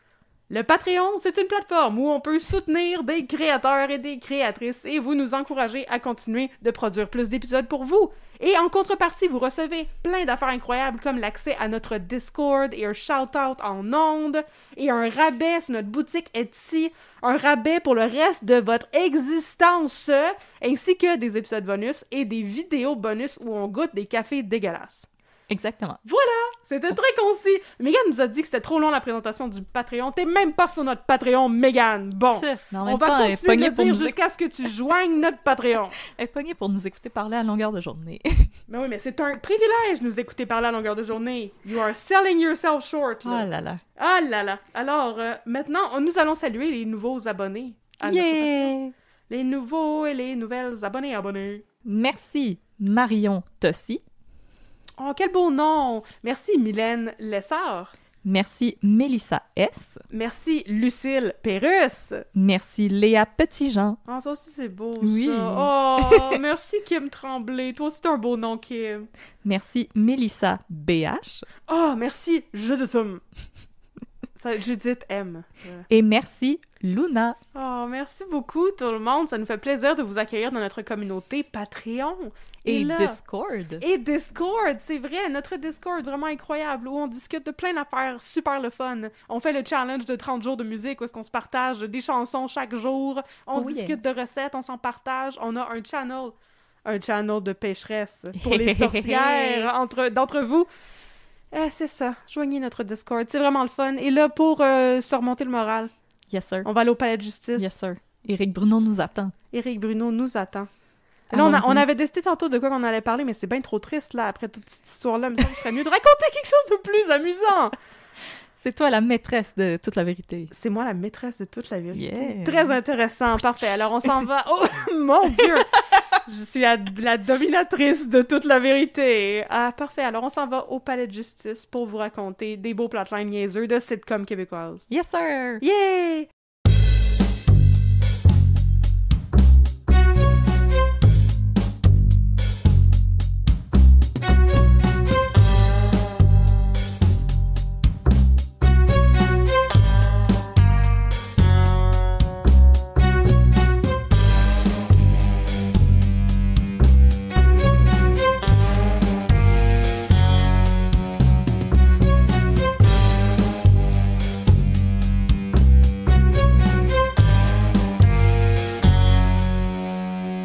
Le Patreon, c'est une plateforme où on peut soutenir des créateurs et des créatrices et vous nous encourager à continuer de produire plus d'épisodes pour vous. Et en contrepartie, vous recevez plein d'affaires incroyables comme l'accès à notre Discord et un shout-out en ondes et un rabais sur notre boutique Etsy, un rabais pour le reste de votre existence, ainsi que des épisodes bonus et des vidéos bonus où on goûte des cafés dégueulasses. Exactement. Voilà! C'était très concis. Megan nous a dit que c'était trop long la présentation du Patreon. T'es même pas sur notre Patreon, Megan. Bon, on va continuer de le dire jusqu'à ce que tu joignes notre Patreon. Elle est pognée pour nous écouter parler à longueur de journée. Mais oui, mais c'est un privilège de nous écouter parler à longueur de journée. You are selling yourself short. Là. Ah là là. Ah là là. Alors, maintenant, nous allons saluer les nouveaux abonnés. Les nouveaux et les nouvelles abonnés. Merci, Marion Tossi. Oh, quel beau nom! Merci, Mylène Lessard. Merci Mélissa S. Merci Lucille Pérusse. Merci Léa Petitjean. Ah, ça aussi, c'est beau, Oui. ça. Oh, merci Kim Tremblay. Toi aussi, t'as un beau nom, Kim. Merci Mélissa BH. Oh, merci Judith M. Judith M. Voilà. Et merci Luna. Oh, merci beaucoup, tout le monde. Ça nous fait plaisir de vous accueillir dans notre communauté Patreon. Et là- Discord. Et Discord, c'est vrai, notre Discord vraiment incroyable, où on discute de plein d'affaires super le fun. On fait le challenge de 30 jours de musique, où est-ce qu'on se partage des chansons chaque jour. On Oh yeah. discute de recettes, on s'en partage. On a un channel de pécheresse pour les sorcières d'entre vous. C'est ça, joignez notre Discord, c'est vraiment le fun. Et là, pour se remonter le moral, Yes, sir. on va aller au palais de justice. Yes, sir. Éric Bruno nous attend. Éric Bruno nous attend. Là, Allons-y. on avait décidé tantôt de quoi qu'on allait parler, mais c'est bien trop triste, là, après toute cette histoire-là. Il me semble qu'il serait mieux de raconter quelque chose de plus amusant. C'est toi la maîtresse de toute la vérité. C'est moi la maîtresse de toute la vérité. Yeah. Très intéressant, parfait. Alors, on s'en va... Oh, mon Dieu! Je suis la dominatrice de toute la vérité. Ah, parfait. Alors, on s'en va au palais de justice pour vous raconter des beaux plotlines niaiseux de sitcom québécoises. Yes, sir! Yeah!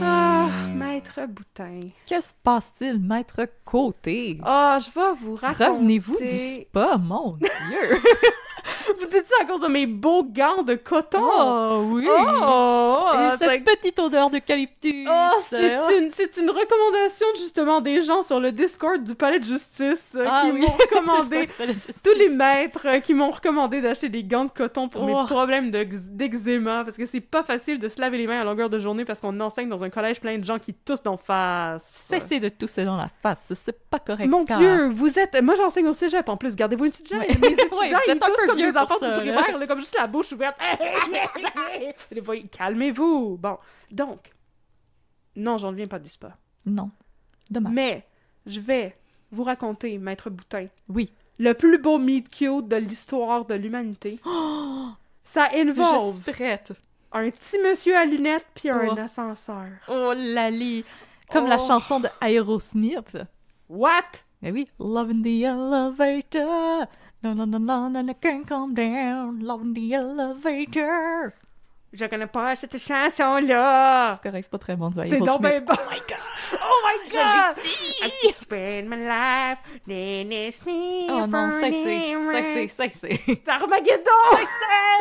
Ah, Maître Boutin. Que se passe-t-il, maître Côté? Ah, je vais vous raconter... Revenez-vous du spa, mon Dieu! Vous dites ça à cause de mes beaux gants de coton? Oh oui! Oh, Et cette petite odeur d'eucalyptus! Oh, c'est une recommandation justement des gens sur le Discord du Palais de Justice qui m'ont recommandé, tous les maîtres qui m'ont recommandé d'acheter des gants de coton pour mes problèmes d'eczéma, parce que c'est pas facile de se laver les mains à longueur de journée parce qu'on enseigne dans un collège plein de gens qui toussent d'en face. Cessez de tousser dans la face, c'est pas correct. Mon Dieu, vous êtes... Moi, j'enseigne au cégep, en plus. Gardez-vous une petite gêne. Ouais. Mes étudiants, Ouais, vous ils êtes un toussent peu comme vieux des enfants pour ça, du primaire, là, comme juste la bouche ouverte. Des fois, calmez-vous. Bon, donc, non, j'en viens pas du spa. Non. Dommage. Mais, je vais vous raconter, Maître Boutin, Oui. le plus beau meet cute de l'histoire de l'humanité. Ça Je involve suis prête. un petit monsieur à lunettes puis un Oh. ascenseur. Oh, Lali! Comme la Oh. chanson de Aerosmith. What? Mais oui. Love in the elevator. No, no, no, no, no, no, can't calm down. Love in the elevator. Je connais pas cette chanson-là. C'est correct, c'est pas très bon du C'est Aerosmith. donc ben bon. Oh my god! Oh my god! I could spend my life in this Oh non, c'est Armageddon!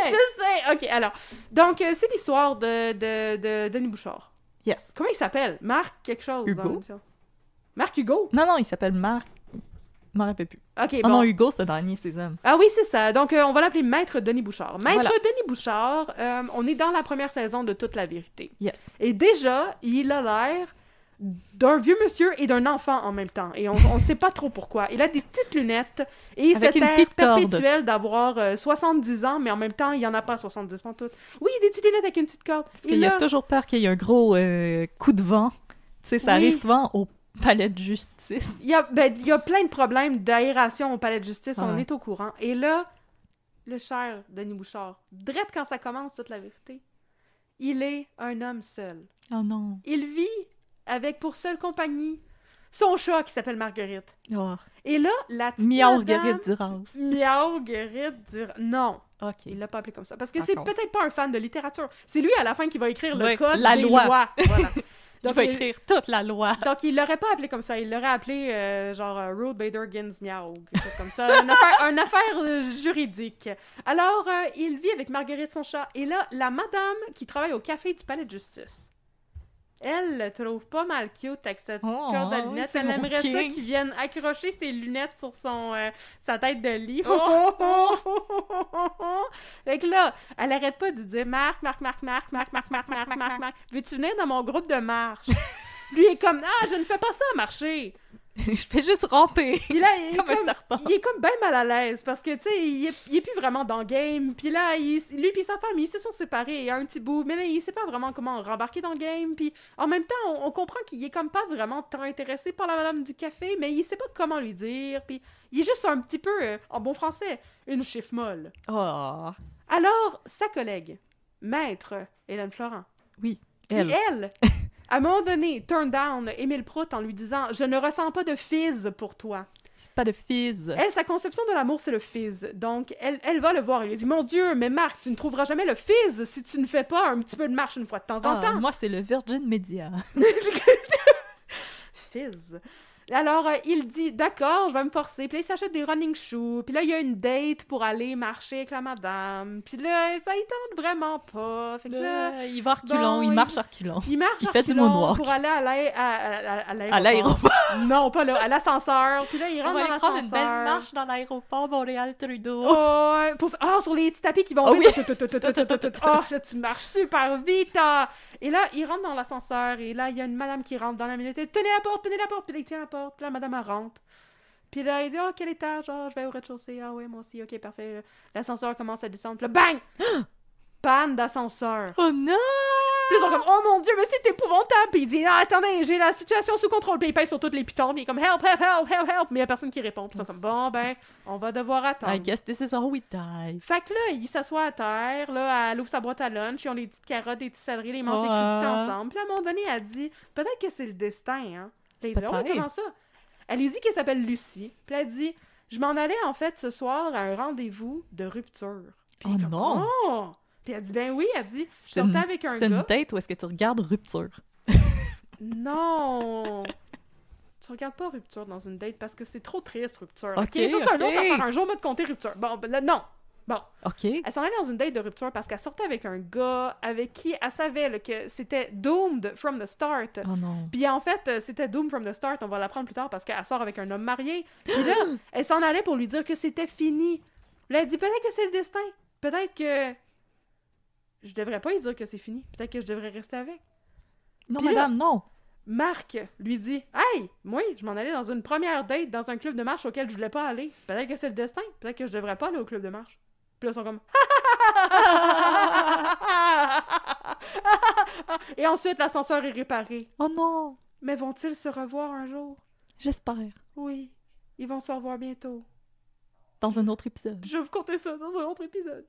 Je sais! Ok, alors. Donc, c'est l'histoire de Denis Bouchard. Yes. Comment il s'appelle? Marc quelque chose. Hugo? dans l'émission. Marc Hugo? Non, non, il s'appelle Marc. Je m'en rappelle plus. Ok, Oh bon. non, Hugo, c'était dans Agnès Sésame. Ah oui, c'est ça. Donc, on va l'appeler Maître Denis Bouchard. Maître Voilà. Denis Bouchard, on est dans la première saison de Toute la vérité. Yes. Et déjà, il a l'air d'un vieux monsieur et d'un enfant en même temps. Et on sait pas trop pourquoi. Il a des petites lunettes et Avec cet une air petite corde. perpétuel d'avoir 70 ans, mais en même temps, il y en a pas 70 pantoute. Oui, des petites lunettes avec une petite corde. Parce qu'il y a toujours peur qu'il y ait un gros coup de vent. Tu sais, ça Oui. arrive souvent au palais de justice. Il y a plein de problèmes d'aération au palais de justice, on Ouais. est au courant. Et là, le cher Denis Bouchard, drette quand ça commence, toute la vérité, il est un homme seul. Oh non. Il vit avec pour seule compagnie son chat qui s'appelle Marguerite. Oh. Et là, la petite Miaurguerite Duras. Miaurguerite Non, OK. il l'a pas appelé comme ça. Parce que D'accord. c'est peut-être pas un fan de littérature. C'est lui, à la fin, qui va écrire le Ouais, code la des loi. lois. Voilà. Il va écrire toute la loi. Donc, il l'aurait pas appelé comme ça. Il l'aurait appelé, Rude Bader Gins Miaou, quelque chose comme ça. Une affaire juridique. Alors, il vit avec Marguerite, son chat. Et là, la madame qui travaille au café du palais de justice, elle le trouve pas mal cute avec cette petite Oh, corde à lunettes. c'est Elle mon aimerait ça kink. qu'il vienne accrocher ses lunettes sur sa tête de lit. Oh. Fait que là, elle arrête pas de dire Marc, veux-tu venir dans mon groupe de marche? Lui est comme, ah, je ne fais pas ça marcher. Je fais juste ramper. Puis là, il est Comme un serpent. il est comme bien mal à l'aise parce que, tu sais, il est plus vraiment dans le game. Puis là, lui puis sa femme, ils se sont séparés il y a un petit bout. Mais là, il sait pas vraiment comment rembarquer dans le game. Puis en même temps, on comprend qu'il est comme pas vraiment tant intéressé par la madame du café, mais il sait pas comment lui dire. Puis il est juste un petit peu, en bon français, une chiffre molle. Oh. Alors, sa collègue, maître Hélène Florent, Oui, qui, elle, à un moment donné, turn down Émile Proulx en lui disant « Je ne ressens pas de fizz pour toi. » Pas de fizz. Elle, sa conception de l'amour, c'est le fizz. Donc, elle va le voir. Elle lui dit « Mon Dieu, mais Marc, tu ne trouveras jamais le fizz si tu ne fais pas un petit peu de marche une fois de temps en temps. » Moi, c'est le Virgin Media. Fizz. Alors, il dit, d'accord, je vais me forcer. Puis là, il s'achète des running shoes. Puis là, il y a une date pour aller marcher avec la madame. Puis là, ça, il tente vraiment pas. Fait que là, Il va reculons, bon, il marche reculons. il marche Il à fait du reculons moonwalk. pour aller à À l'aéroport. Non, pas là, à l'ascenseur. Puis là, il On rentre va dans aller prendre une belle l'ascenseur. marche dans l'aéroport Montréal-Trudeau. Sur les petits tapis qui vont... Oh oui. Oh, là, tu marches super vite. Ah. Et là, il rentre dans l'ascenseur. Et là, il y a une madame qui rentre dans la minute. Tenez la porte, tenez la porte. Puis là, il tient la porte. Puis là, madame, elle rentre. Puis là, il dit, oh, quel étage? Oh, je vais au rez-de-chaussée. Ah ouais, moi aussi. OK, parfait. L'ascenseur commence à descendre. Puis là, bang! Panne d'ascenseur. Oh non! Puis ils sont comme, oh mon Dieu, mais c'est épouvantable. Puis il dit, ah, attendez, j'ai la situation sous contrôle. Puis il pèse sur toutes les pitons. Puis il est comme, help, help, help, help, help. Mais il y a personne qui répond. Puis ils sont comme, bon, ben, on va devoir attendre. I guess this is all we die. Fait que là, il s'assoit à terre, là, elle ouvre sa boîte à lunch, ils ont les petites carottes, des petits céleris, les mangent des crédits ensemble. Puis à un moment donné, elle dit, peut-être que c'est le destin, hein. Puis il dit, oh, Peut-être. comment ça? Elle lui dit qu'elle s'appelle Lucie. Puis elle dit, je m'en allais en fait ce soir à un rendez-vous de rupture. Puis il est comme, non! Oh! Puis elle dit, ben oui, elle dit, je C'est sortais avec un une gars. date où est-ce que tu regardes Rupture? Non! Tu regardes pas Rupture dans une date parce que c'est trop triste, Rupture. Ok, Ça, c'est un ok. autre affaire. Un jour, on va te compter Rupture. Bon, ben là, non! Bon. OK. Elle s'en allait dans une date de rupture parce qu'elle sortait avec un gars avec qui elle savait là, que c'était doomed from the start. Oh non. Puis en fait, c'était doomed from the start, on va l'apprendre plus tard parce qu'elle sort avec un homme marié. Puis là, elle s'en allait pour lui dire que c'était fini. Là, elle dit peut-être que c'est le destin. Peut-être que je devrais pas lui dire que c'est fini. Peut-être que je devrais rester avec. Non, Puis là- madame, non. Marc lui dit hey, moi, je m'en allais dans une première date dans un club de marche auquel je voulais pas aller. Peut-être que c'est le destin. Peut-être que je devrais pas aller au club de marche. Puis là, ils sont comme et ensuite, l'ascenseur est réparé. Oh non. Mais vont-ils se revoir un jour? J'espère. Oui, ils vont se revoir bientôt. Dans un autre épisode. Je vais vous conter ça dans un autre épisode.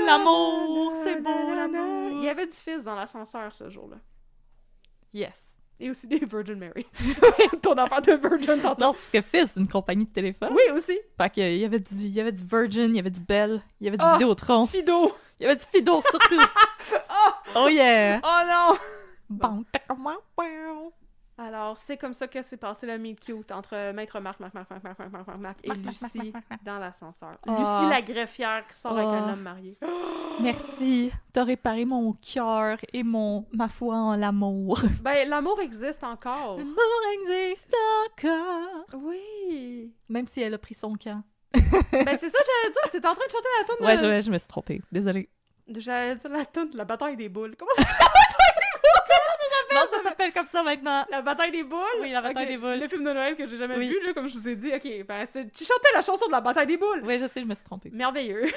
L'amour, c'est beau, l'amour. Il y avait du fils dans l'ascenseur ce jour-là. Yes. Et aussi des Virgin Mary. Ton affaire de Virgin tantôt. Non, c'est parce que Fizz, c'est une compagnie de téléphone. Oui, aussi. Fait qu'il y avait du Virgin, il y avait du Bell, il y avait du Ah! Vidéotron, Fido. il y avait du Fido surtout. Oh yeah. Oh non! Bon. Alors, c'est comme ça que s'est passé le meet cute entre Maître Marc et Lucie dans l'ascenseur. Oh. Lucie, la greffière qui sort avec un Oh. homme marié. Merci. T'as réparé mon cœur et ma foi en l'amour. Ben, l'amour existe encore. L'amour existe encore. Oui. Même si elle a pris son camp. Ben, c'est ça que j'allais dire. T'es en train de chanter la tune de... Ouais, je me suis trompée. Désolée. J'allais dire la tune de la bataille des boules. Comment ça Non, ça s'appelle comme ça maintenant. La bataille des boules? Oui, la bataille Ok, des boules. Le film de Noël que j'ai jamais Oui. vu, là, comme je vous ai dit. Ok, ben, tu chantais la chanson de la bataille des boules. Oui, je sais, je me suis trompée. Merveilleux.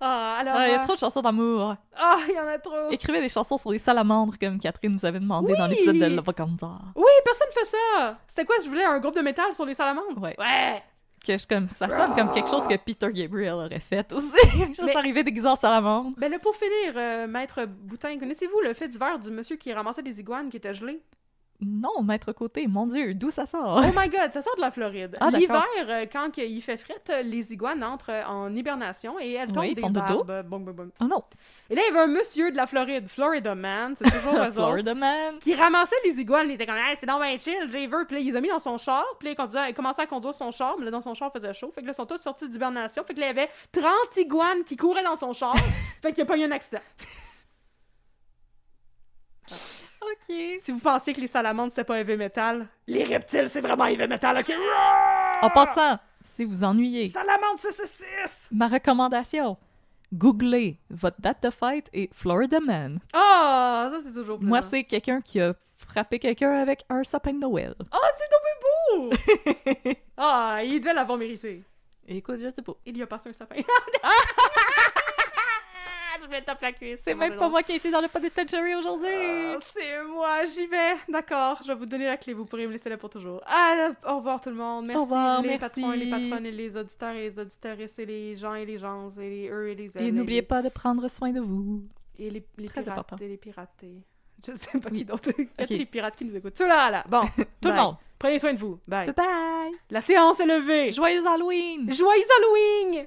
Alors... Il y a trop de chansons d'amour. Ah, il y en a trop. Écrivez des chansons sur les salamandres comme Catherine nous avait demandé dans Oui. l'épisode de Lavacanda. Oui, personne fait ça. C'était quoi, je voulais un groupe de métal sur les salamandres? Ouais. Ouais. Que ça sonne comme quelque chose que Peter Gabriel aurait fait aussi. Quelque chose Mais- arrivé déguisé en salamandre. Ben là, pour finir, Maître Boutin, connaissez-vous le fait divers du monsieur qui ramassait des iguanes qui étaient gelées? Non, Maître Côté, mon Dieu, d'où ça sort? Oh my god, ça sort de la Floride. Ah, d'accord. L'hiver, quand il fait fret, les iguanes entrent en hibernation et elles tombent Oui, ils des font dodo. arbres. Bong, bong, bong. Oh non, Et là, il y avait un monsieur de la Floride, Florida Man, c'est toujours eux autres, Florida Man. qui ramassait les iguanes. Il était comme, hey, c'est donc bien chill, j'ai vu. Puis là, il les a mis dans son char. Puis là, il commençait à conduire son char. Mais là, dans son char, il faisait chaud. Fait que là, ils sont tous sortis d'hibernation. Fait que là, il y avait 30 iguanes qui couraient dans son char. Fait qu'il n'y a pas eu un accident. OK. Si vous pensiez que les salamandres, c'était pas heavy metal, les reptiles, c'est vraiment heavy metal, ok? En passant, si vous ennuyez, Salamandre 666! ma recommandation, Googlez votre date de fête et Florida Man. Ah, ça, c'est toujours plaisant. Moi, c'est quelqu'un qui a frappé quelqu'un avec un sapin de Noël. Ah, c'est tombé beau! Ah, il devait l'avoir mérité. Écoute, je sais pas. Il lui a passé un sapin. Je vais taper la cuisse. C'est même pas moi qui ai été dans le penitentiary aujourd'hui. Ah, c'est moi, j'y vais. D'accord, je vais vous donner la clé, vous pourrez me laisser là pour toujours. Ah, au revoir tout le monde. Merci Au revoir, les merci. patrons et les patronnes et les auditeurs et les auditrices et les gens et les gens et les eux et les elles. Et n'oubliez pas de prendre soin de vous. Et les Très pirates important. et les piratés. Je sais pas Oui. qui d'autre. Il y a Ok. les pirates qui nous écoutent. Ceux-là, là. Bon, Tout le bye. monde. Prenez soin de vous. Bye. Bye bye. La séance est levée. Joyeux Halloween. Joyeux Halloween!